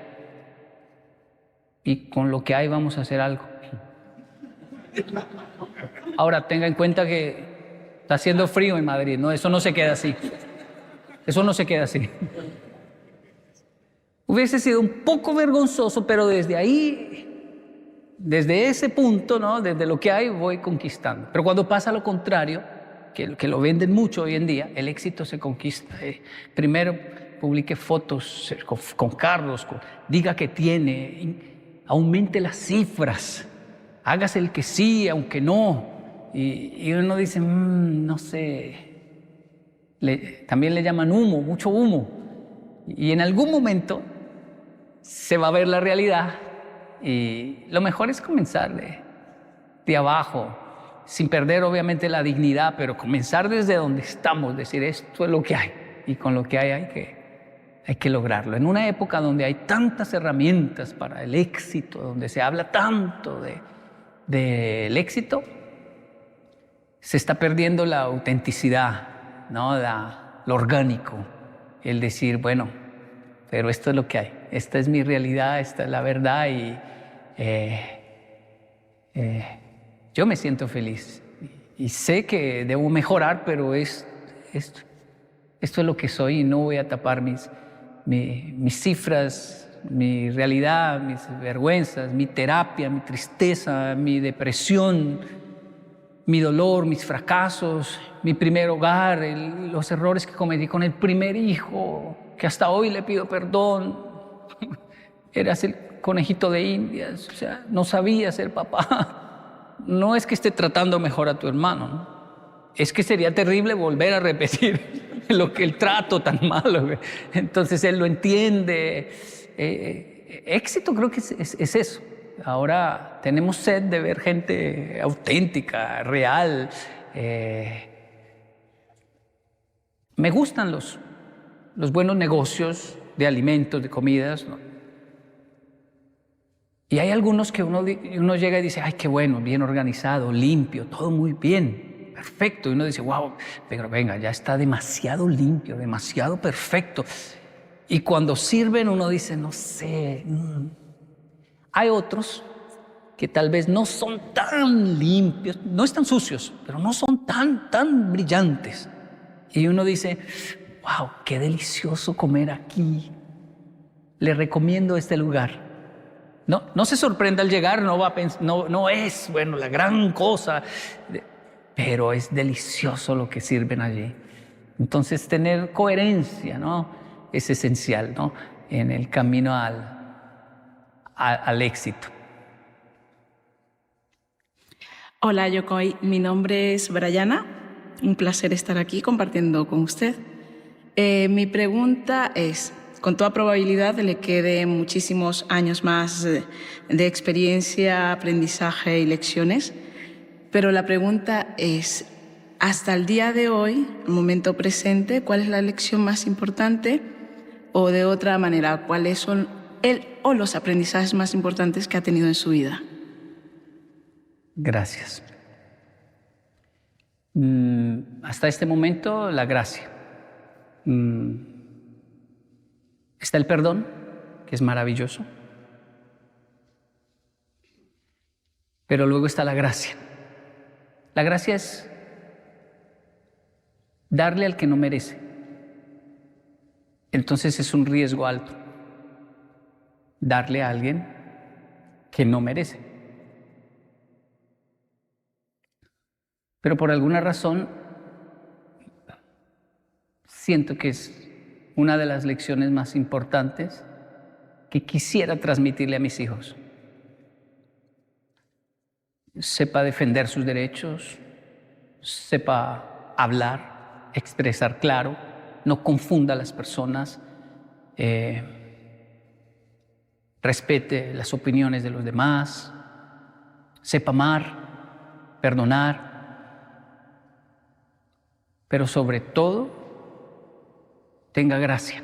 Y con lo que hay vamos a hacer algo. Ahora, tenga en cuenta que está haciendo frío en Madrid, ¿no? Eso no se queda así. Eso no se queda así. Hubiese sido un poco vergonzoso, pero desde ahí, desde ese punto, ¿no? Desde lo que hay, voy conquistando. Pero cuando pasa lo contrario, que lo venden mucho hoy en día, el éxito se conquista. Primero publique fotos con carros, diga que tiene, aumente las cifras, hágase el que sí, aunque no. Y uno dice, no sé, también le llaman humo, mucho humo. Y en algún momento se va a ver la realidad y lo mejor es comenzar de abajo, sin perder obviamente la dignidad, pero comenzar desde donde estamos, decir esto es lo que hay y con lo que hay que lograrlo. En una época donde hay tantas herramientas para el éxito, donde se habla tanto del éxito, se está perdiendo la autenticidad, ¿no? Lo orgánico, el decir, bueno, pero esto es lo que hay, esta es mi realidad, esta es la verdad y yo me siento feliz y sé que debo mejorar, pero esto es lo que soy y no voy a tapar mis cifras, mi realidad, mis vergüenzas, mi terapia, mi tristeza, mi depresión, mi dolor, mis fracasos, mi primer hogar, los errores que cometí con el primer hijo, que hasta hoy le pido perdón. Eras el conejito de Indias, o sea, no sabía ser papá. No es que esté tratando mejor a tu hermano, ¿no? es que sería terrible volver a repetir el trato tan malo. Entonces él lo entiende. Éxito creo que es eso. Ahora tenemos sed de ver gente auténtica, real. Me gustan los buenos negocios de alimentos, de comidas, ¿no? Y hay algunos que uno llega y dice, ay, qué bueno, bien organizado, limpio, todo muy bien, perfecto. Y uno dice, wow, pero venga, ya está demasiado limpio, demasiado perfecto. Y cuando sirven uno dice, no sé. Hay otros que tal vez no son tan limpios, no están sucios, pero no son tan brillantes. Y uno dice, wow, qué delicioso comer aquí. Le recomiendo este lugar. No se sorprenda al llegar, no es, bueno, la gran cosa, pero es delicioso lo que sirven allí. Entonces, tener coherencia, ¿no?, es esencial, ¿no?, en el camino al éxito. Hola, Yokoi. Mi nombre es Brayana. Un placer estar aquí compartiendo con usted. Mi pregunta es, con toda probabilidad le queden muchísimos años más de experiencia, aprendizaje y lecciones, pero la pregunta es, hasta el día de hoy, el momento presente, ¿cuál es la lección más importante? O de otra manera, ¿cuáles son él o los aprendizajes más importantes que ha tenido en su vida? Gracias. Hasta este momento, la gracia. Está el perdón, que es maravilloso. Pero luego está la gracia. La gracia es darle al que no merece. Entonces es un riesgo alto darle a alguien que no merece. Pero por alguna razón siento que es una de las lecciones más importantes que quisiera transmitirle a mis hijos. Sepa defender sus derechos, sepa hablar, expresar claro, no confunda a las personas, respete las opiniones de los demás, sepa amar, perdonar, pero sobre todo tenga gracia.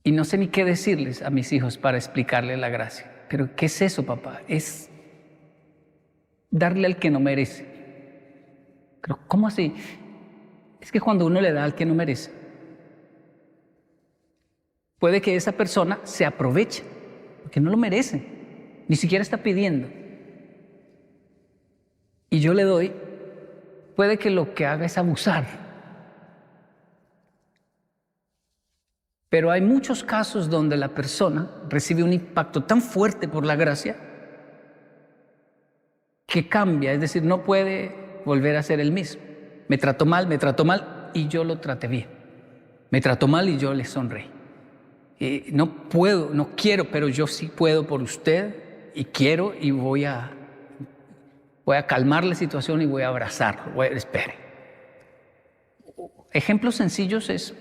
Y no sé ni qué decirles a mis hijos para explicarles la gracia. Pero ¿qué es eso, papá? Es darle al que no merece. Pero ¿cómo así? Es que cuando uno le da al que no merece, puede que esa persona se aproveche, porque no lo merece, ni siquiera está pidiendo. Y yo le doy, puede que lo que haga es abusar. Pero hay muchos casos donde la persona recibe un impacto tan fuerte por la gracia que cambia, es decir, no puede volver a ser el mismo. Me trató mal y yo lo traté bien. Me trató mal y yo le sonreí. No puedo, no quiero, pero yo sí puedo por usted y quiero y voy a calmar la situación y voy a abrazarlo. Espere. Ejemplos sencillos es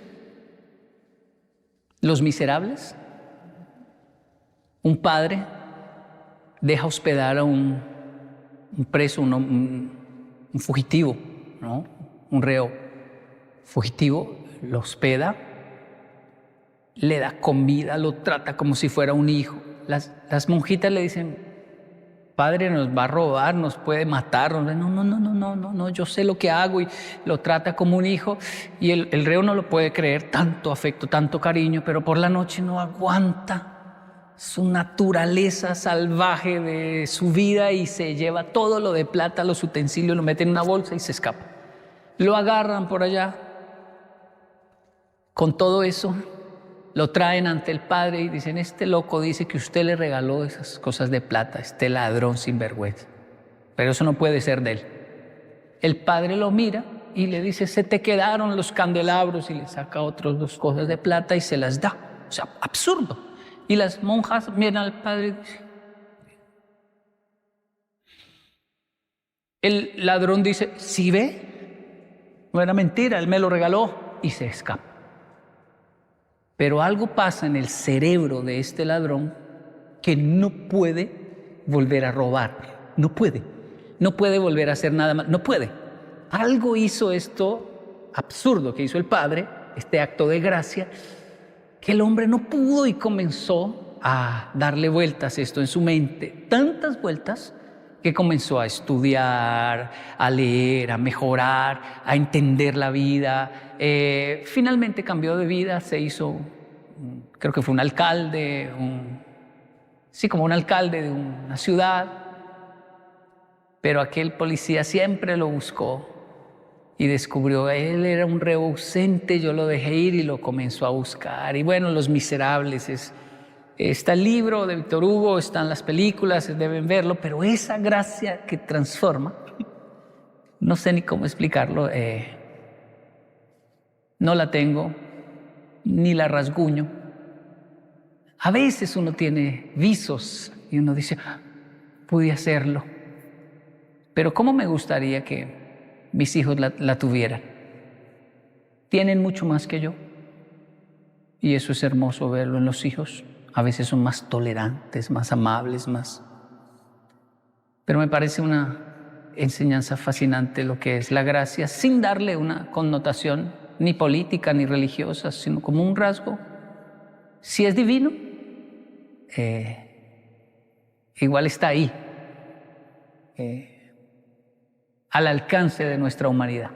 Los Miserables. Un padre deja hospedar a un preso, un fugitivo, ¿no?, un reo fugitivo, lo hospeda, le da comida, lo trata como si fuera un hijo. Las monjitas le dicen, padre, nos va a robar, nos puede matar. No, yo sé lo que hago, y lo trata como un hijo. Y el reo no lo puede creer, tanto afecto, tanto cariño, pero por la noche no aguanta su naturaleza salvaje de su vida y se lleva todo lo de plata, los utensilios, lo mete en una bolsa y se escapa. Lo agarran por allá. Con todo eso, lo traen ante el padre y dicen, este loco dice que usted le regaló esas cosas de plata, este ladrón sinvergüenza. Pero eso no puede ser de él. El padre lo mira y le dice, se te quedaron los candelabros, y le saca otras 2 cosas de plata y se las da. O sea, absurdo. Y las monjas miran al padre y dicen, El ladrón dice, ¿sí ve? No era mentira, él me lo regaló y se escapa. Pero algo pasa en el cerebro de este ladrón que no puede volver a robar. No puede. No puede volver a hacer nada más. No puede. Algo hizo esto absurdo que hizo el padre, este acto de gracia, que el hombre no pudo y comenzó a darle vueltas esto en su mente. Tantas vueltas que comenzó a estudiar, a leer, a mejorar, a entender la vida. Finalmente cambió de vida, se hizo, creo que fue un alcalde, como un alcalde de una ciudad. Pero aquel policía siempre lo buscó y descubrió, él era un reo ausente, yo lo dejé ir y lo comenzó a buscar. Y bueno, Los Miserables está el libro de Víctor Hugo, están las películas, deben verlo, pero esa gracia que transforma, no sé ni cómo explicarlo, no la tengo, ni la rasguño. A veces uno tiene visos y uno dice, pude hacerlo, pero ¿cómo me gustaría que mis hijos la tuvieran? Tienen mucho más que yo y eso es hermoso verlo en los hijos. A veces son más tolerantes, más amables, más... Pero me parece una enseñanza fascinante lo que es la gracia, sin darle una connotación ni política ni religiosa, sino como un rasgo. Si es divino, igual está ahí, al alcance de nuestra humanidad.